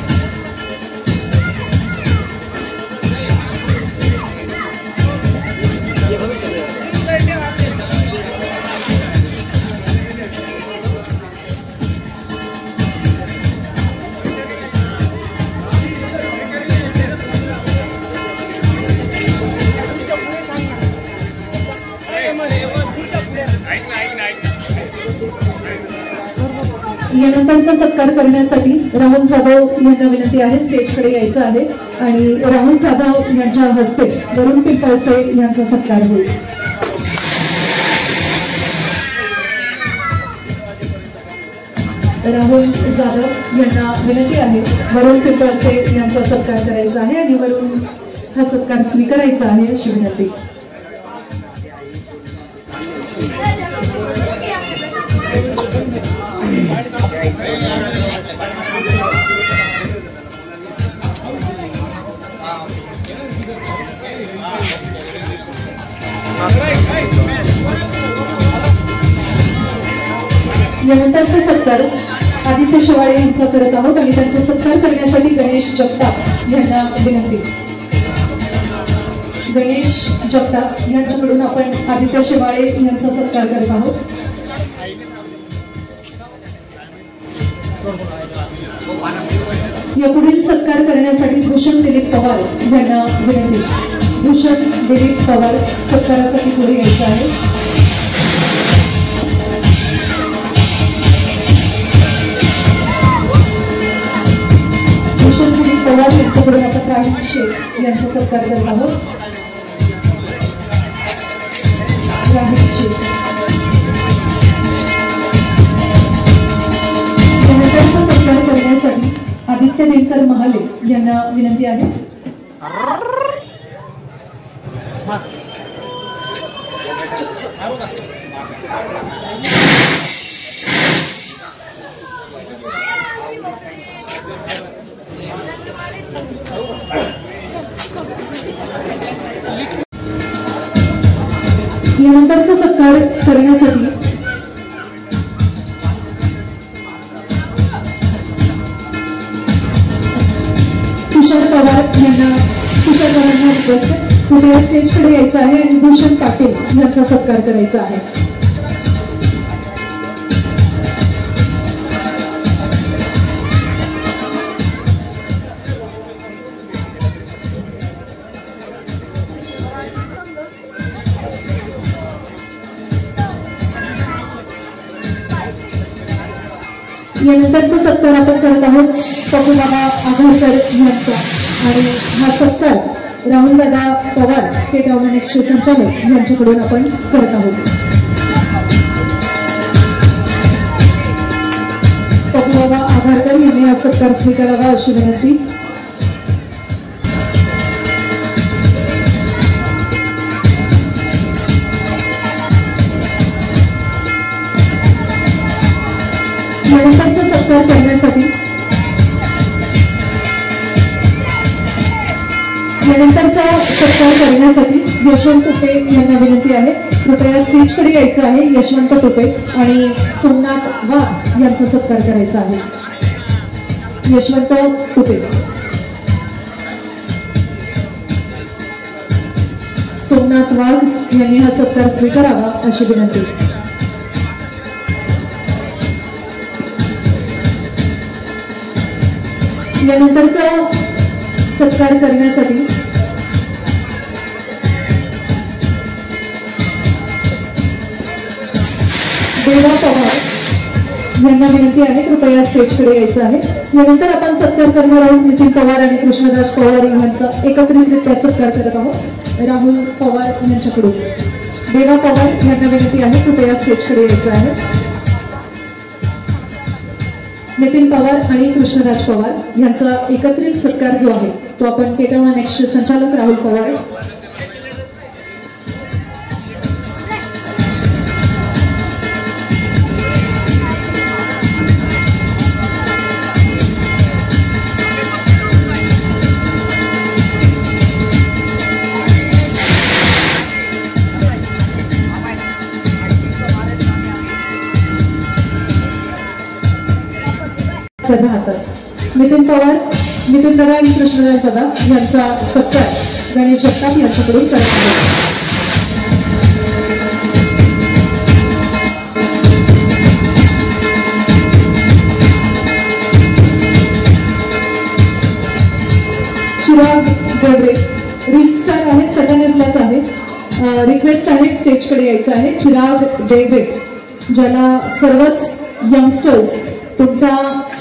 यानंतरचा सत्कार करण्यासाठी राहुल जाधव यांना विनंती आहे, स्टेजकडे यायचं आहे आणि राहुल जाधव यांच्या हस्ते वरुण पिंपळसे यांचा सत्कार होईल. राहुल जाधव यांना विनंती आहे, वरुण पिंपळसे यांचा सत्कार करायचा आहे आणि वरुण हा सत्कार स्वीकारायचा आहे अशी विनंती. यानंतरचा सत्कार आदित्य शिवाळे यांचा करत आहोत आणि त्यांचा सत्कार करण्यासाठी गणेश जगताप यांना विनंती. गणेश जगताप यांच्याकडून आपण आदित्य शिवाळे यांचा सत्कार करत आहोत. या पुढील सत्कार करण्यासाठी भूषण दिलीप पवार यांना विनंती. भूषण दिलीप पवार सत्कारासाठी पुढे यायचं आहे. भूषण दिलीप पवार यांच्याकडून आपण राहित शेख यांचा सत्कार करत आहोत. राहित शेख यानंतरचा सत्कार करण्यासाठी आदित्य आदित्य दिनकर महाले यांना विनंती आहे. यानंतरचा सत्कार करण्यासाठी तुषार पवारांना रिक्वेस्ट कुठे स्टेजकडे यायचं आहे आणि भूषण पाटील यांचा सत्कार करायचा आहे. यानंतरचा सत्कार आपण करत आहोत पपुबाबा आघारकर यांचा आणि हा सत्कार राहुलदादा पवार के टाउन नेक्स्टचे संचालक यांच्याकडून आपण करत आहोत. पपुबाबा आघारकर यांनी हा सत्कार स्वीकारावा अशी विनंती. यानंतरचा सत्कार करण्यासाठी यशवंत तुपे यांना विनंती आहे. कृपया स्टेजकडे यायचं आहे. यशवंत तुपे आणि सोमनाथ वाघ यांचा सत्कार करायचा आहे. यशवंत तुपे, सोमनाथ वाघ यांनी हा सत्कार स्वीकारावा अशी विनंती. यानंतरचा सत्कार करण्यासाठी देवा पवार यांना विनंती आहे. कृपया स्टेजकडे यायचं आहे. यानंतर आपण सत्कार करणार आहोत नितीन पवार आणि कृष्णदास पवार यांचा एकत्रितरित्या सत्कार करत आहोत राहुल पवार यांच्याकडून. देवा पवार यांना विनंती आहे. कृपया स्टेजकडे यायचं आहे. नितीन पवार आणि कृष्णराज पवार यांचा एकत्रित सत्कार जो आहे तो आपण केटावा नेक्स्टचे संचालक राहुल पवार नितीन पवार, नितीन दादा आणि कृष्णराज दादा यांचा सत्कार गणेश जगताप यांच्याकडून करत आहे. चिराग देवरे रील स्टार आहे, सटाण्यातलाच आहे. रिक्वेस्ट आहे स्टेजकडे यायचं आहे. चिराग देवरे ज्याला सर्वच यंगस्टर्स तुमचा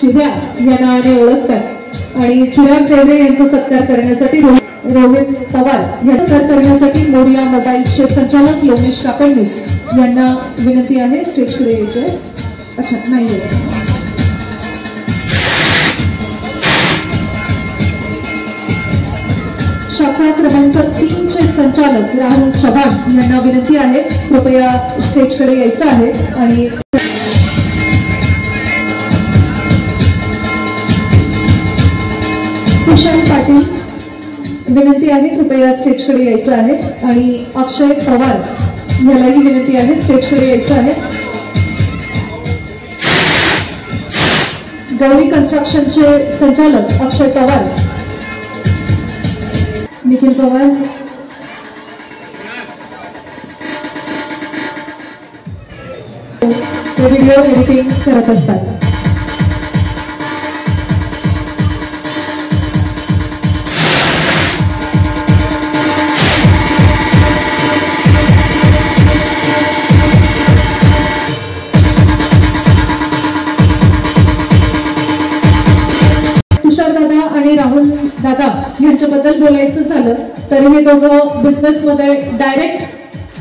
चिऱ्या या नावाने ओळखतात आणि चिराग देवरे यांचा सत्कार करण्यासाठी रोहित पवार यांचा सत्कार करण्यासाठी मोरिया मोबाईलचे संचालक लोमेश कापडणीस यांना विनंती आहे. स्टेजकडे यायचं आहे. अच्छा नाही शाखा क्रमांक 3 चे संचालक राहुल चव्हाण यांना विनंती आहे. कृपया स्टेजकडे यायचं आहे. आणि भूषण पाटील विनंती आहे. कृपया स्टेजकडे यायचं आहे. आणि अक्षय पवार यालाही विनंती आहे. स्टेजकडे यायचं आहे. गौरी कन्स्ट्रक्शनचे संचालक अक्षय पवार, निखिल पवार, व्हिडिओ एडिटिंग करत असतात. राहुल दादा यांच्याबद्दल बोलायचं झालं तर हे दोघं बिझनेसमध्ये डायरेक्ट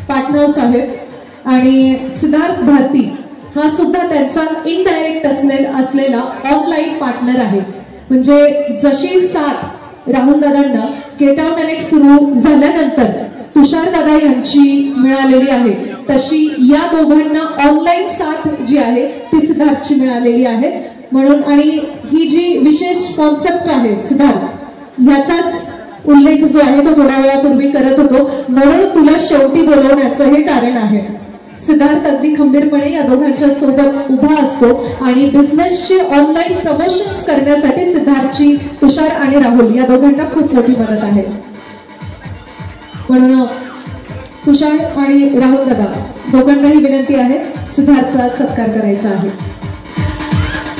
पार्टनर्स आहेत आणि सिद्धार्थ भारती हा सुद्धा त्यांचा इनडायरेक्ट असलेला ऑनलाईन पार्टनर आहे. म्हणजे जशी साथ राहुल दादांना केटाउन अनेक्स सुरू झाल्यानंतर तुषार दादा यांची मिळालेली आहे, तशी या दोघांना ऑनलाईन साथ जी आहे ती सिद्धार्थची मिळालेली आहे. म्हणून आणि ही जी विशेष कॉन्सेप्ट आहे सिद्धार्थ, ह्याचाच उल्लेख जो आहे तो थोड्या वेळापूर्वी करत होतो, म्हणून तुला शेवटी बोलवण्याचं हे कारण आहे. सिद्धार्थ अगदी खंबीरपणे या दोघांच्या सोबत उभा असतो आणि बिझनेसचे ऑनलाईन प्रमोशन्स करण्यासाठी सिद्धार्थची तुषार आणि राहुल या दोघांना खूप मोठी मदत आहे. म्हणून तुषार आणि राहुल दादा दोघांनाही विनंती आहे सिद्धार्थचा सत्कार करायचा आहे.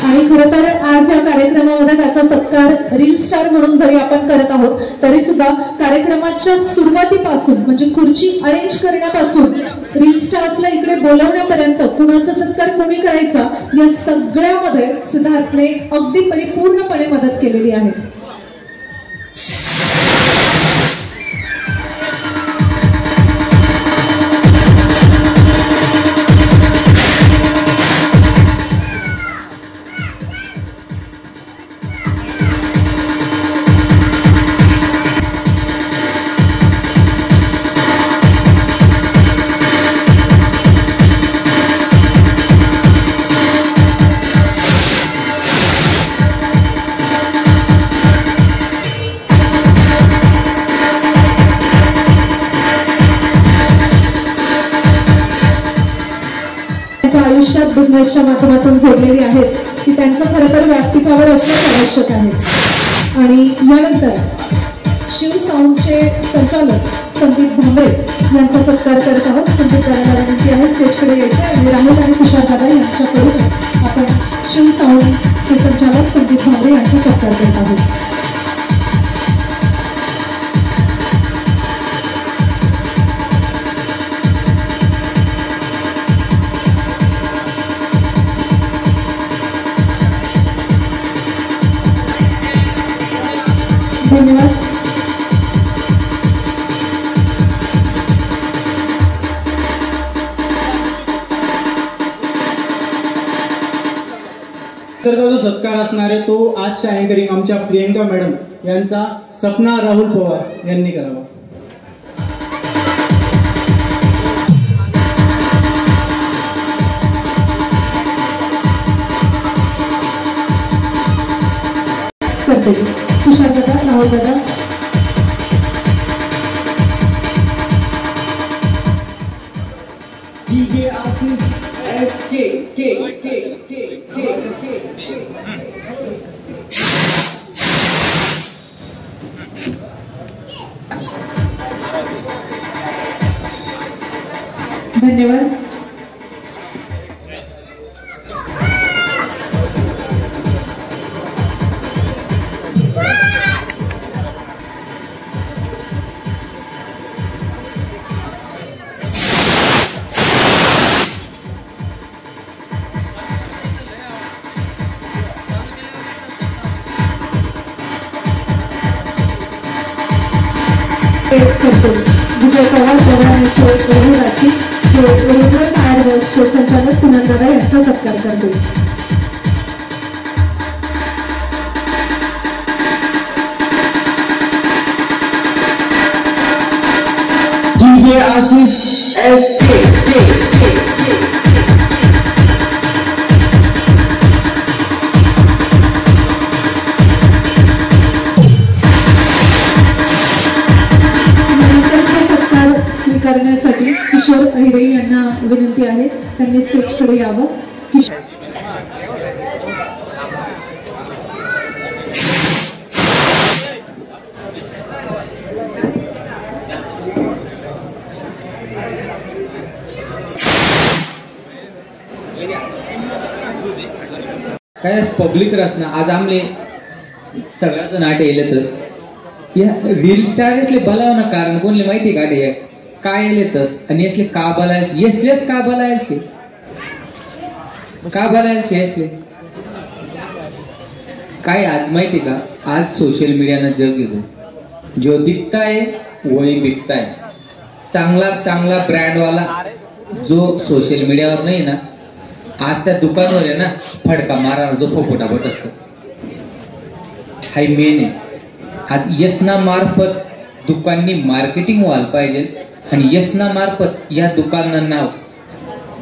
आणि खरं तर आज या कार्यक्रमामध्ये त्याचा सत्कार रील स्टार म्हणून जरी आपण करत आहोत तरी सुद्धा कार्यक्रमाच्या सुरुवातीपासून म्हणजे खुर्ची अरेंज करण्यापासून रील स्टार्सला इकडे बोलवण्यापर्यंत कुणाचा सत्कार कोणी करायचा या सगळ्यामध्ये सिद्धार्थने अगदी परिपूर्णपणे मदत केलेली आहे. आयुष्यात बिझनेसच्या माध्यमातून जोडलेली आहेत की त्यांचं खरं तर व्यासपीठावर असणं आवश्यक आहे. आणि यानंतर शिव साऊंडचे संचालक संदीप भांबरे यांचा सत्कार करत आहोत. संदीप दादाला विनंती आहे स्टेजकडे यायचे आणि राहुल आणि तुषार दादा यांच्याकडूनच आपण शिव साऊंडचे संचालक संदीप भांबरे यांचा सत्कार करत आहोत. धन्यवाद. जो सत्कार असणार आहे तो आजच्या अँकरिंग आमच्या प्रियंका मॅडम यांचा सपना राहुल पवार यांनी करावा. तुषार दादा, राहुल दादा. DJ आशीष SK धन्यवाद. विजय पवार राशी संचालक पुनम दादा यांचा सत्कार करतो. DJ आशीष SK करण्यासाठी किशोर अहिरे यांना विनंती आहे, त्यांनी स्टेजकडे यावं. काय पब्लिक रचना आज आमले सगळ्याचं नाट येलेतच या रील स्टार असले बलाव ना कारण कोणले माहिती का काय येलेतच आणि असले का बलायचे येसलेच का बलायचे असले काय आज माहिती का आज सोशल मीडियानं जग घेतो जो दिखताय वही बिकताय चांगला ब्रँड वाला जो सोशल मीडियावर नाही ना आज त्या दुकानावर आहे ना फडका मारा जो फोटाफट असतो हाय मेन आहे। आज यसना मार्फत दुकाननी मार्केटिंग व्हायला पाहिजे आणि यसना मार्फत या दुकानांना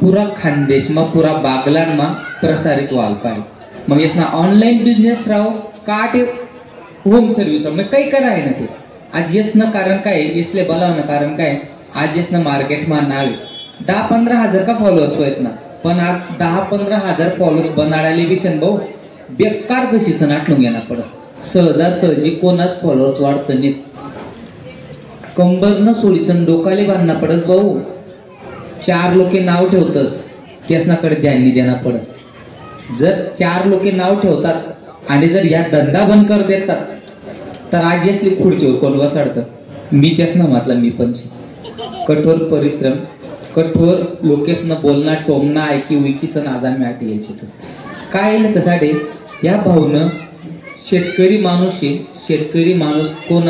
पुरा खानदेशमा पुरा बागलांमा प्रसारित व्हायला पाहिजे। मग यसना ऑनलाईन बिझनेस राहो का ते होम सर्व्हिस मग काही कराय ना ते आज यसनं कारण काय यसले बोलावणं कारण काय आज यसनं मार्केटमा नाव 10-15 हजार का फॉलोअर्स आहेत ना पण आज 10-15 हजार फॉलोअर्स बनाडाले विषण भाऊ बेकार कशी सण आठवून घेणार पडत सहजासहजी कोणाच फॉलोअर्स वाढतं नाहीत कंबर न सोडीसन डोकाले बांधणं पडत भाऊ 4 लोके नाव ठेवतस त्यासनाकडे ध्यान देणं पडत जर 4 लोके नाव ठेवतात आणि जर या धंदा बंद कर देतात तर आज यसली खुर्चीवर कोण बसाडतं मी त्यासना म्हटलं मी पण कठोर परिश्रम कठोर लोकेशनं बोलणं टोमणं ऐकी विकी सण आज आम्ही आठी यायचे काय त्यासाठी या भावनं शेतकरी माणूस आहे शेतकरी माणूस कोण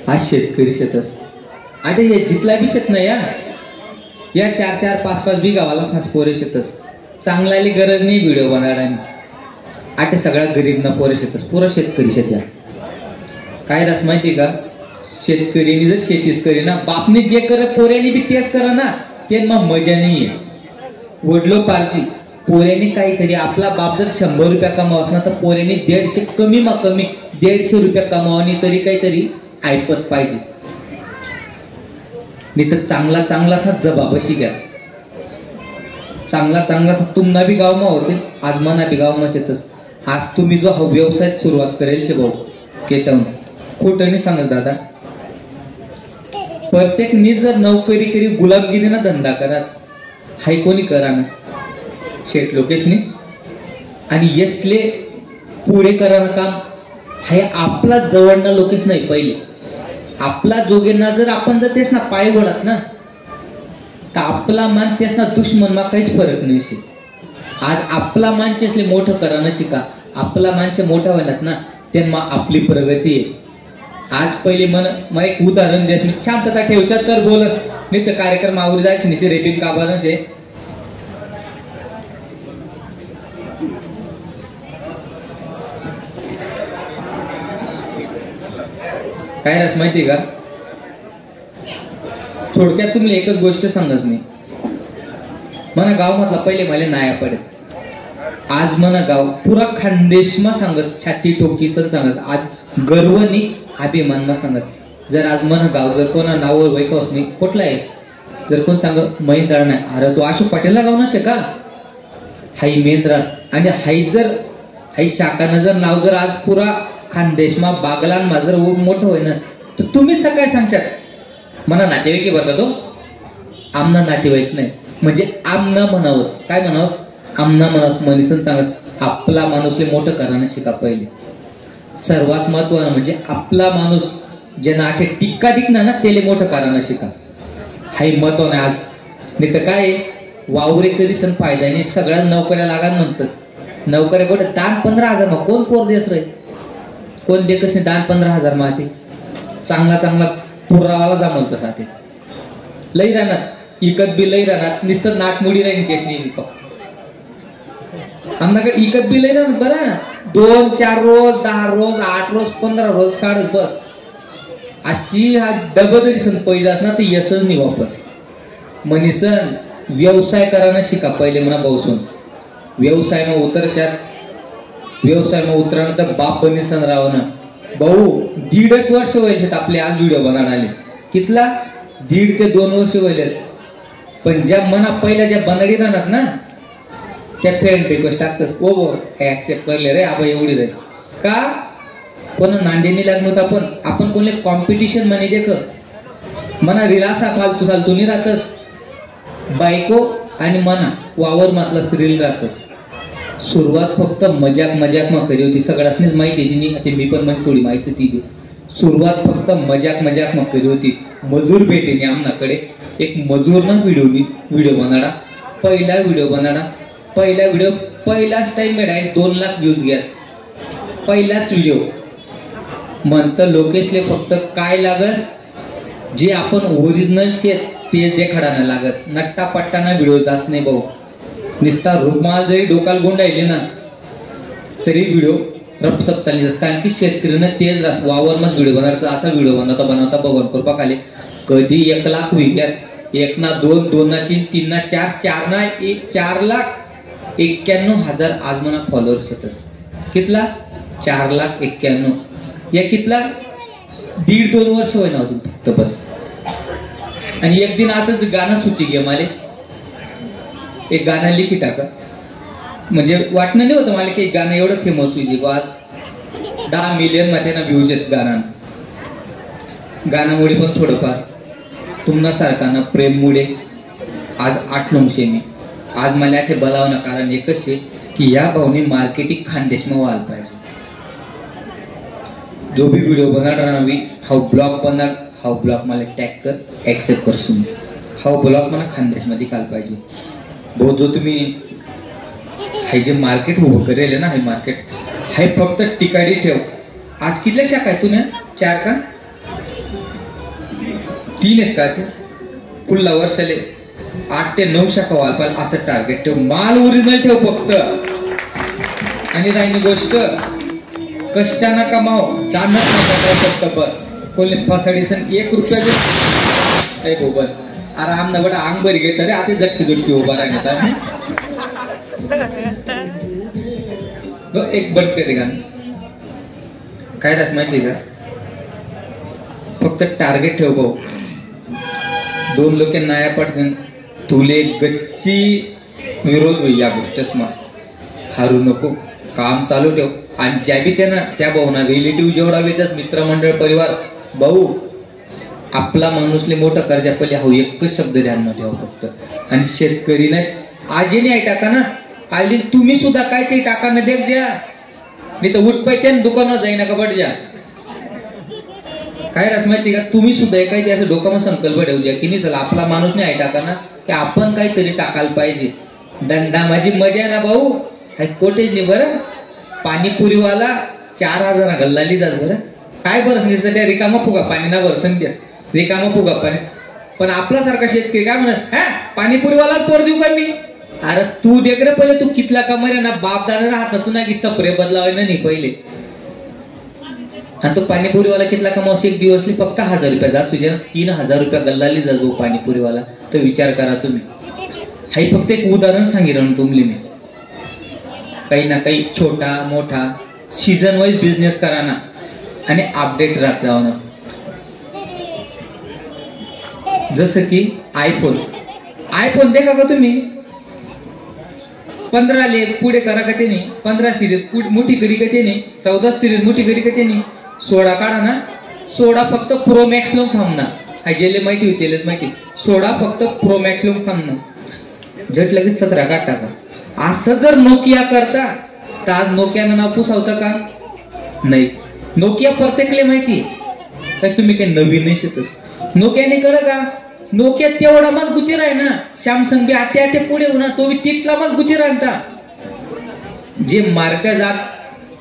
आज शेतकरी शेतस आता हे जिथला बी शेत नाही या 4-4, 5-5 बिगावाला पोरे शेतस चांगल्याली गरज नाही व्हिडिओ बनवण्याची आता सगळ्या गरीब ना पोरे शेतस पुरा शेतकरी शेत काय रस माहिती का शेतकरीने जर शेतीच करी ना बापने जे करत पोऱ्याने बी तेच करा ना ते मग मजा नाहीये वडलो पारची पोऱ्याने काहीतरी आपला बाप जर 100 रुपया कमावस ना तर पोऱ्याने 150 कमी 150 रुपया कमावणी तरी काहीतरी ऐपत पाहिजे नाही तर चांगला असा जबाबशी घ्या चांगला असा तुम्हाला बी गाव मा होते आज मना बी गाव मा शेतस आज तुम्ही जो व्यवसाय सुरुवात करेल शे भाऊ केतन खोटं नाही सांगत दादा प्रत्येक मी जर नोकरी करी गुलामगिरी ना धंदा करत हाय कोणी करा ना शेठ लोकेशने आणि यसले पुढे करा काम हे आपला जवळना लोकेश नाही पहिले आपला जोगेना जर आपण जर तेच ना पाय वडत ना तर आपला मान तेच ना दुश्मन मा काहीच फरक नाही शे आज आपला मानचे असले मोठं करा ना शिका आपला माणसे मोठा व्हायलात ना त्यांना आपली प्रगती आहे आज पहिले मग एक उदाहरण द्यास मी शांतता ठेवच्यात तर बोलस नाही तर कार्यक्रम आवडी जायचे निसे रेटिंग काबारचे काय रस माहिती का थोडक्यात तुम्ही एकच गोष्ट सांगत नाही मना गाव म्हटलं पहिले मला नाया पडे आज मना गाव पुरा खानदेशमा सांगत छाती ठोकी सण सांगत आज गर्वनी अभिमानमा सांगत जर आज मना गाव जर कोणा नावावर वैकवस नाही कुठला आहे जर कोण सांगत महेंद्र नाही अरे तो अशोक पटेलला गाव नसे का हाई मेंद्रास आणि हाई शाखानं जर नाव जर आज पुरा खानदेशमा बागलांमा जर मोठं होय ना तर तुम्हीच सकाळी सांगशात मना नातेवाईक बघा तो आमना नातेवाईक नाही म्हणजे आमना म्हणावस काय म्हणावस आमना म्हणावस मनीसन सांगस आपला माणूसले मोठं करायला शिका पहिले सर्वात महत्वाचं म्हणजे आपला माणूस ज्यांना आठे टिक्का टिकना ना त्याला मोठं करायला शिका हाही महत्व नाही आज नाही तर काय वावरे कधी सण फायदा नाही सगळ्या नोकऱ्या लागा म्हणतस नोकऱ्या कुठे दान 15,000 मग कोण पोर देस रे कोण देतच नाही दान 15,000 माती चांगला पुरावाला जमल तसा लई राहणार इकत बी लई राहणार नुसतं नाटमुडी राहील तेच नाही आमच्याकडे इकत बी लई राहणार बरं 2-4 रोज 10 रोज 8 रोज 15 रोज काढत बस अशी हा डबदरी सण पहिला असणार तर यसच नाही वापस मनीसन व्यवसाय करायला शिका पहिले म्हणा भाऊसून व्यवसाय मग उतरल्यानंतर बाप बनीसन राव ना भाऊ 1.5 वर्ष व्हायचे आपले आज व्हिडिओ बनवून आले कितला 1.5 ते 2 वर्ष व्हायले पण ज्या मना पहिल्या ज्या बनाडी राहणार ना त्या फ्रेंड रिक्वेस्ट टाकतस ओ ऍक्सेप्ट करले रे आपण एवढी रे का कोण नांदेणी लागलो आपण कोणले कॉम्पिटिशन म्हणे देख मना रिलासा फालतू नाही राहतस बायको आणि मना वावर मातला रील राहतस सुरुवात फक्त मजाक मग करी होती सगळ्यांनीच माहिती दिली आता मी पण म्हणजे थोडी माहिती ती सुरुवात फक्त मजाक मग करी होती मजूर भेटेनी आमनाकडे एक मजूर ना व्हिडिओ बनाडा पहिलाच टाइम मिळाय 2 लाख व्ह्यूज घ्या पहिलाच व्हिडिओ म्हणत लोकेशले फक्त काय लागस जे आपण ओरिजिनल शेत तेच देखाडायला लागस नट्टा पट्टाना व्हिडिओ जास्त नाही भाऊ निस्ता रुमाल जरी डोकाल गोंडायले ना तरी व्हिडिओ रपसप चालली असतात. कारण की शेतकऱ्यांना तेच वावरमच व्हिडिओ बनवायचा, असा व्हिडिओ बनवता भगवान कृपा खाली कधी 1 लाख विक्यात, 1 ना 2, 2 ना 3, 3 ना 4, 4 ना 1, 4,91,000 आज मला फॉलोअर्स येतच. कितला 4,91,000 या कितला 1.5-2 वर्ष होईना अजून फक्त बस. आणि एक दिन असंच गाणं सुची घे मला एक गाणं लिखी टाका, म्हणजे वाटणं नाही होतं मला की एक गाणं एवढं फेमस होईल बस 10 मिलियन मध्ये ना व्ह्यूज आहेत गाण्यामुळे पण थोडंफार तुम्हाला सारखाना प्रेममुळे आज 8 नंशे मी आज मला ते बोलावणं कारण एकच आहे की या भावनी मार्केटिंग खानदेश में व्हायला पाहिजे. जो भी व्हिडिओ बनणार ना मी हा ब्लॉग बनणार, हा ब्लॉग मला टॅग कर ऍक्सेप्ट करसून हा ब्लॉग मला खानदेश मध्ये काल पाहिजे. बहुत जो तुम्ही हे जे मार्केट उभं करेल ना हे मार्केट हे फक्त टिकाडी ठेव. आज कितल्या शाखा आहेत तुला 4 का 3 आहेत का ते पुढल्या वर्षाले 8 ते 9 शाखा वालपाल असं टार्गेट ठेव. माल ओरिजिनल ठेव फक्त. आणि राहिली गोष्ट कष्टानं कमाव दानच नका फक्त बस. कोणी फसाडीसन 1 रुपया दे गोबर आराम न बडा अंग बरी घेत रे आता झटकी झटकी उभा राहण्यात एक बट करे गाणं काय रास माहिती का फक्त टार्गेट ठेव भाऊ. 2 लोक नाया पडतील तुले गच्ची विरोध होईल या गोष्टीस मग हारू नको काम चालू ठेव. आणि ज्या बी त्यांना त्या भाऊना रिलेटिव्ह जेवढा वेळात मित्रमंडळ परिवार भाऊ आपला माणूसले मोठा कर्जा पहिले हा एकच शब्द ध्यान ठेवा फक्त. आणि शेतकरी नाही आजी नाही टाका ना आजी तुम्ही सुद्धा काय ते टाका न देख ज्या नाही तर उठ पाहिजे दुकानात जाईना कबड ज्या काय रस माहिती का तुम्ही सुद्धा काही असं डोकामा संकल्प ठेवू द्या की नाही चला आपला माणूस नाही आहे टाका ना की आपण काहीतरी टाकायला पाहिजे. धंदा माझी मजा ना भाऊ कोटेज नाही बरं पाणीपुरीवाला 4,000 गल्लाली जात बरं काय बरं त्या रिकामा फुगा पाणी ना बरं संख्यास रिकामा फुगा पाणी. पण आपला सारखा शेतकरी काय म्हणत हा पाणीपुरीवालाच पोर देऊ का मी. अरे तू देख रे पहिले तू कितला कमाय ना बाप दादा राहत ना तू ना की सपरे बदलावाय ना नाही पहिले. आणि तो पाणीपुरीवाला कितला कमावस एक दिवसली फक्त 1,000 रुपये जा तुझ्या 3,000 रुपये गल्लाली जा जो पाणीपुरीवाला. तो विचार करा तुम्ही. हाही फक्त एक उदाहरण सांगितलं तुमले मी. काही ना काही छोटा मोठा सीझन वाईज बिझनेस करा ना आणि अपडेट राहत जाऊ ना. जसं की आयफोन देखा का तुम्ही 15 ले पुढे करा का त्याने 15 सिरीज मोठी करी का त्याने 14 सिरीज मोठी करी का त्याने 16 काढा ना 16 फक्त प्रो मॅक्स लोक थांबणार गेले माहिती होती माहिती 16 फक्त प्रो मॅक्स लोक थांबणार झट लगेच 17 काढ टाका. असं जर नोकिया करता तर आज नोकियानं नाव पुसावतं का नाही. नोकिया प्रत्येकले माहिती तर तुम्ही काही नवीन नाही शिकतस. नोकियाने कर का नोकिया तेवढा मज गुती राह ना सॅमसंग बी आते पुढे होणार तो बी तिथला मज गुती राहता. जे मार्केट जात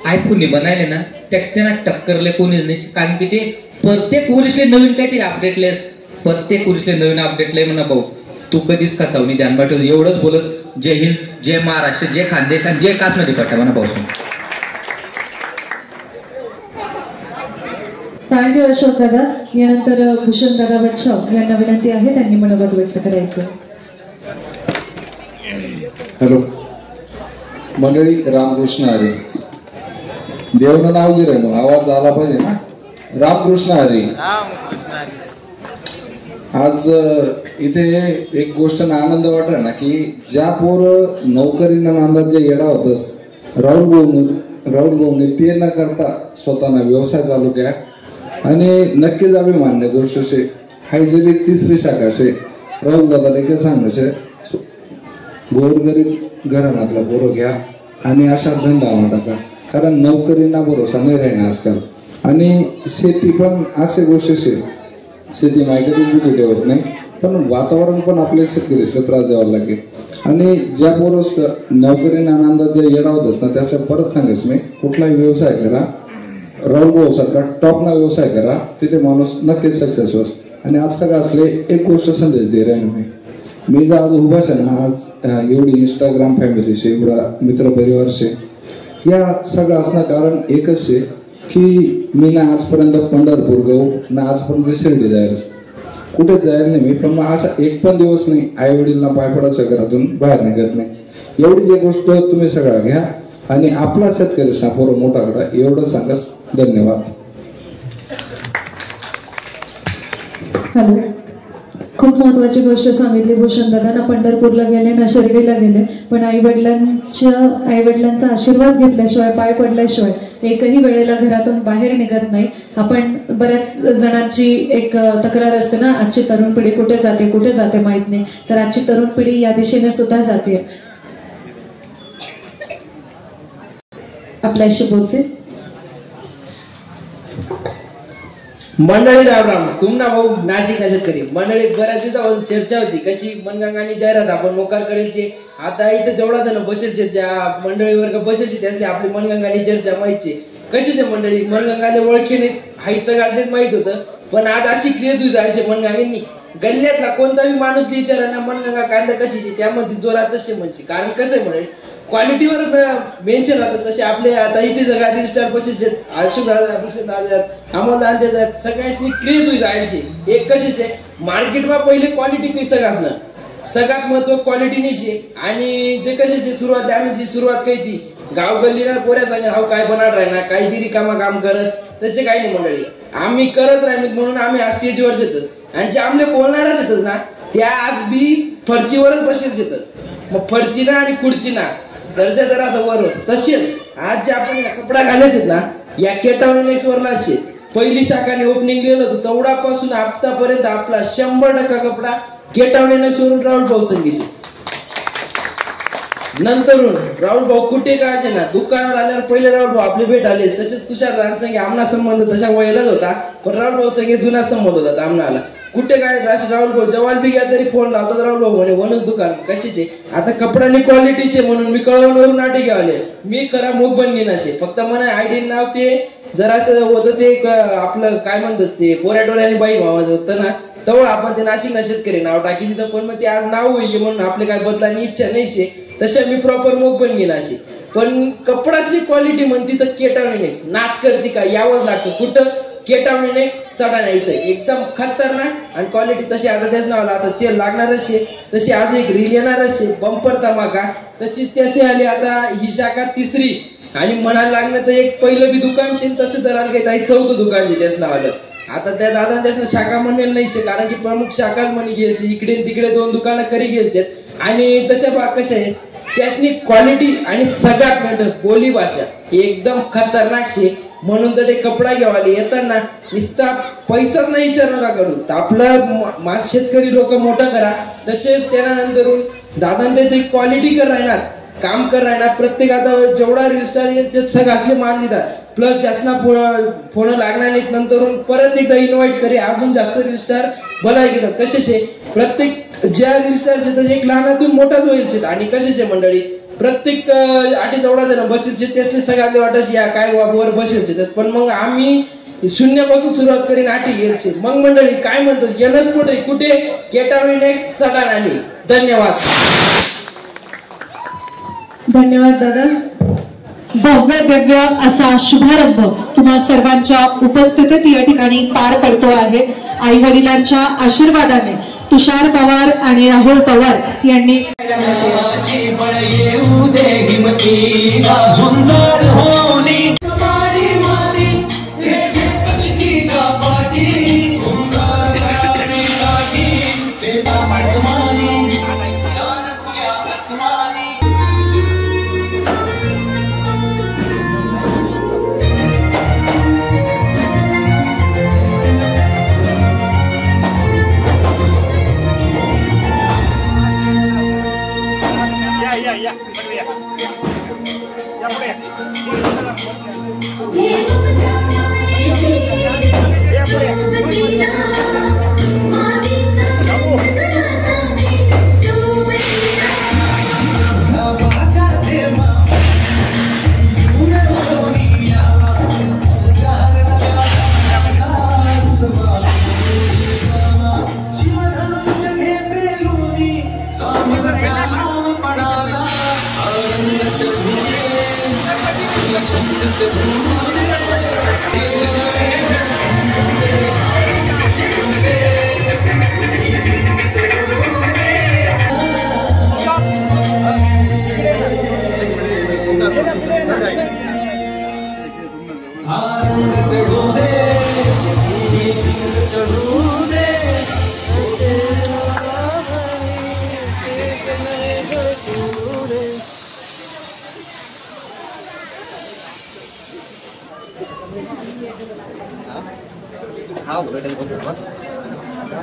आयफोन बनायले ना त्यांना टक्करले कोणी नाही. कारण की ते प्रत्येक वर्षी नवीन काहीतरी अपडेटलेस प्रत्येक वर्षी नवीन अपडेटले म्हणा भाऊ तू कधीच का चावणी ध्यान पाठवलं. एवढंच बोलस. जय हिंद जय महाराष्ट्र जय खानदेश आणि जय काश्मीरी पट्टा म्हणा भाऊ. थँक्यू अशोक दादा. यानंतर भूषण दादा बच्चाव यांना विनंती आहे त्यांनी मनोगत व्यक्त करायचं. हॅलो मंडळी रामकृष्ण हरी. देवनं नाव गिरे मग आवाज आला पाहिजे ना. रामकृष्ण हरी. आज इथे एक गोष्ट आनंद वाटला ना की ज्या पोर नोकरीना नांदात जे येडा होतस राहुल भाऊने ते न करता स्वतःना व्यवसाय चालू केला. आणि नक्कीच अभिमान्य गोष्ट शे हाय जरी 3री शाखा शे राहुल दादा काय सांगणं गोरगरीब घराण्यातला पोरं घ्या आणि अशा धंदा टाका. कारण नोकरीना भरोसा नाही राहणार आजकाल. आणि शेती पण असे गोष्ट शे शेती माहिती ठेवत नाही पण वातावरण पण आपल्या शेतकरीला त्रास द्यावा लागेल. आणि ज्या पोरस नोकरीना आनंदात जे येडा होतस ना त्याच्या परत सांगेस मी कुठलाही व्यवसाय करा राहुल भाऊ सारखा टॉपना व्यवसाय करा तिथे माणूस नक्कीच सक्सेस होस. आणि आज सगळं असले एक गोष्ट संदेश दे राहील मी मी जर आज उभा आहे ना, आज एवढी इंस्टाग्राम फॅमिलीचे एवढा मित्रपरिवार शे, या सगळं असणं कारण एकच आहे की मी ना आजपर्यंत पंढरपूर गहू ना आजपर्यंत शिर्डी जायला कुठेच जायला नाही मी, पण मग असा एक पण दिवस नाही आई वडीलना पायपडाच्या घरातून बाहेर निघत नाही। एवढीच एक गोष्ट तुम्ही सगळा घ्या आणि आपला शेतकरी सापोर मोठा करा, एवढं सांगस। धन्यवाद। हॅलो, खूप महत्वाची गोष्ट सांगितली भूषण दादा, ना पंढरपूरला गेले ना शिर्डीला गेले, पण आई वडिलांचा आशीर्वाद घेतल्याशिवाय पाय पडल्याशिवाय एकही वेळेला घरातून बाहेर निघत नाही। आपण बऱ्याच जणांची एक तक्रार असते ना, आजची तरुण पिढी कुठे जाते माहित नाही, तर आजची तरुण पिढी या दिशेने सुद्धा जाते। आपल्याशी बोलते मंडळी राम तुमना भाऊ नाशिक शेतकरी मंडळी, बऱ्याच दिवसापासून चर्चा होती कशी मनगंगानी जाहिरात आपण मोकार करायची। आता इथे जेवढा जण बसेलचे, ज्या मंडळी वर्ग बसेलचे त्यासली आपली मनगंगानी चर्चा माहिती कशीच मंडळी मनगंगाने ओळखीने हाई सगळ्यात माहित होतं, पण आज अशी क्रिएटिव्ह जायचे मनगंगांनी गल्ल्यातला कोणताही माणूस विचारांना मनगंगा कांदा कशी त्यामध्ये जोरात तसे म्हणजे, कारण कसं आहे मंडळी क्वालिटीवर मेन्शन राहतात तसे आपले आता इथे सगळ्या रिस्टार बसेस आम्हाला सगळ्यांनी क्रिएटिव्ह जायचे। एक कशीच आहे मार्केटमा पहिले क्वालिटी काही सगळं असणं सगळ्यात महत्व क्वालिटी निशी, आणि जे कशाची सुरुवात आम्ही सुरुवात काही ती गाव गल्लीना पोऱ्या सांगा हाव काय बनाड राहणार काही बिरी काम करत तसे काही नाही मंडळी, आम्ही करत राहिलो म्हणून आम्ही आज स्टेजवर येतच, आणि जे आमले बोलणारच येतच ना त्या आज बी फरचीवरच बसेल येतच, मग फरचीना आणि खुर्चीना दर्जा जरा असं वरच तसेच आज जे आपण कपडा घालायचे ना या केटावणी वरला असे पहिली शाखाने ओपनिंग लिहिलं होतं तेवढापासून आतापर्यंत आपला 100% कपडा केटावणी सोडून राहुल भाऊ संगीचे। नंतरून राहुल भाऊ कुठे काय ना दुकानावर आल्यावर पहिले राहुल भाऊ आपले भेट आले, तसेच तुषार रानसंगे आमना संबंध तशा वयालाच होता, पण राहुल भाऊ संगे जुना संबंध होता आम्हाला कुठे काय राहुल भाऊ जवाल बी घ्या तरी फोन लावतात राहुल भाऊ म्हणे वनच दुकान कशीचे। आता कपड्यानी क्वालिटीचे म्हणून मी कळवणवरून नाटे घेवाले मी खरा मोग बनगेन असे, फक्त मला आयडी नाव ते जरासं होतं ते आपलं काय म्हणत असते पोऱ्या डोळ्याने बाई भावाचं होतं ना, तेव्हा आपण ते नाशिक शेतकरी नाव टाकी तिथं, पण मग ते आज नाव होईल म्हणून आपले काय बदलानी इच्छा नाहीशे, तशा मी प्रॉपर मोग बनगेन असे। पण कपडाची क्वालिटी म्हणती तर केटावणी नेक्स नाक करते का यावंच लागतं, कुठं केटावणी नेक्स सडाणा इथं एकदम खतरनाक आणि क्वालिटी तशी आता त्याच नावाला आता सेल लागणारच आहे, तशी आज एक रील येणारच आहे बंपर धमाका, तशीच त्याचे आली आता ही शाखा तिसरी, आणि म्हणायला लागणं तर एक पहिलं बी दुकान शे तसं तर काही 4थं दुकान शे त्याच नावाला। आता त्या दादा त्याचं शाखा म्हणेल नाही कारण की प्रमुख शाखाच म्हणे घ्यायची, इकडे तिकडे 2 दुकानं करी घ्यायचे, आणि तशा भाग कशा आहेत त्यासनी क्वालिटी आणि सगळ्यात मोठं बोली भाषा एकदम खतरनाक शे, म्हणून तर ते कपडा घेवाले येताना निस्ता पैसाच नाही विचार नका करू, आपलं शेतकरी लोक मोठा करा, तसेच त्यानंतर दादा त्याची क्वालिटी कर राहणार काम कर राहणार, प्रत्येक आता जेवढा रिस्टार सगळं असले मान देतात प्लस जास्त फोन लागणार नाहीत, नंतर परत एकदा इन्व्हाइट करे अजून जास्त रिस्टार भलाय गेलं कशाचे प्रत्येक ज्या रिस्टार एक लहानातून मोठाच होईल, आणि कशाचे मंडळी प्रत्येक 8-14 जण बसेल त्यासले सगळ्यांना वाटत या काय वर बसेल, पण मग आम्ही शून्यापासून सुरुवात करीन 8 घ्यायचे, मग मंडळी काय म्हणतात येणच कुठे कुठे केटावणी नेक्स्ट सडाण आली। धन्यवाद। धन्यवाद दादा। भव्य दिव्य असा शुभारंभ तुम्हा सर्वांच्या उपस्थितीत या ठिकाणी पार पडतो आहे। आई वडिलांच्या आशीर्वादाने तुषार पवार आणि राहुल पवार यांनी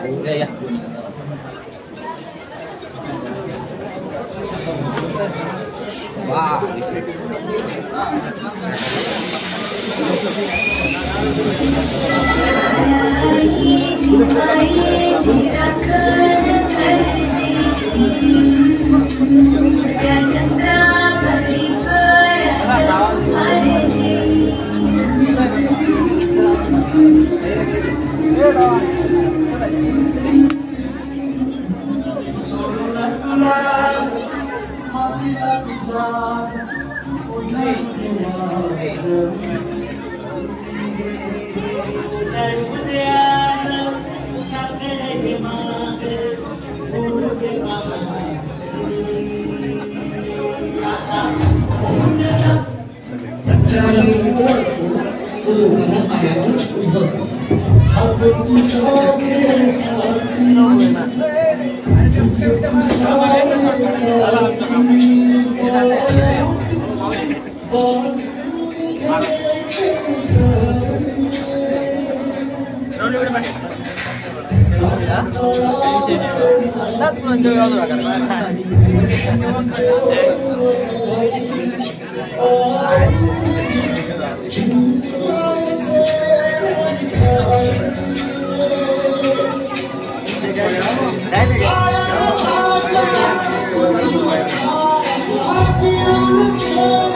I feel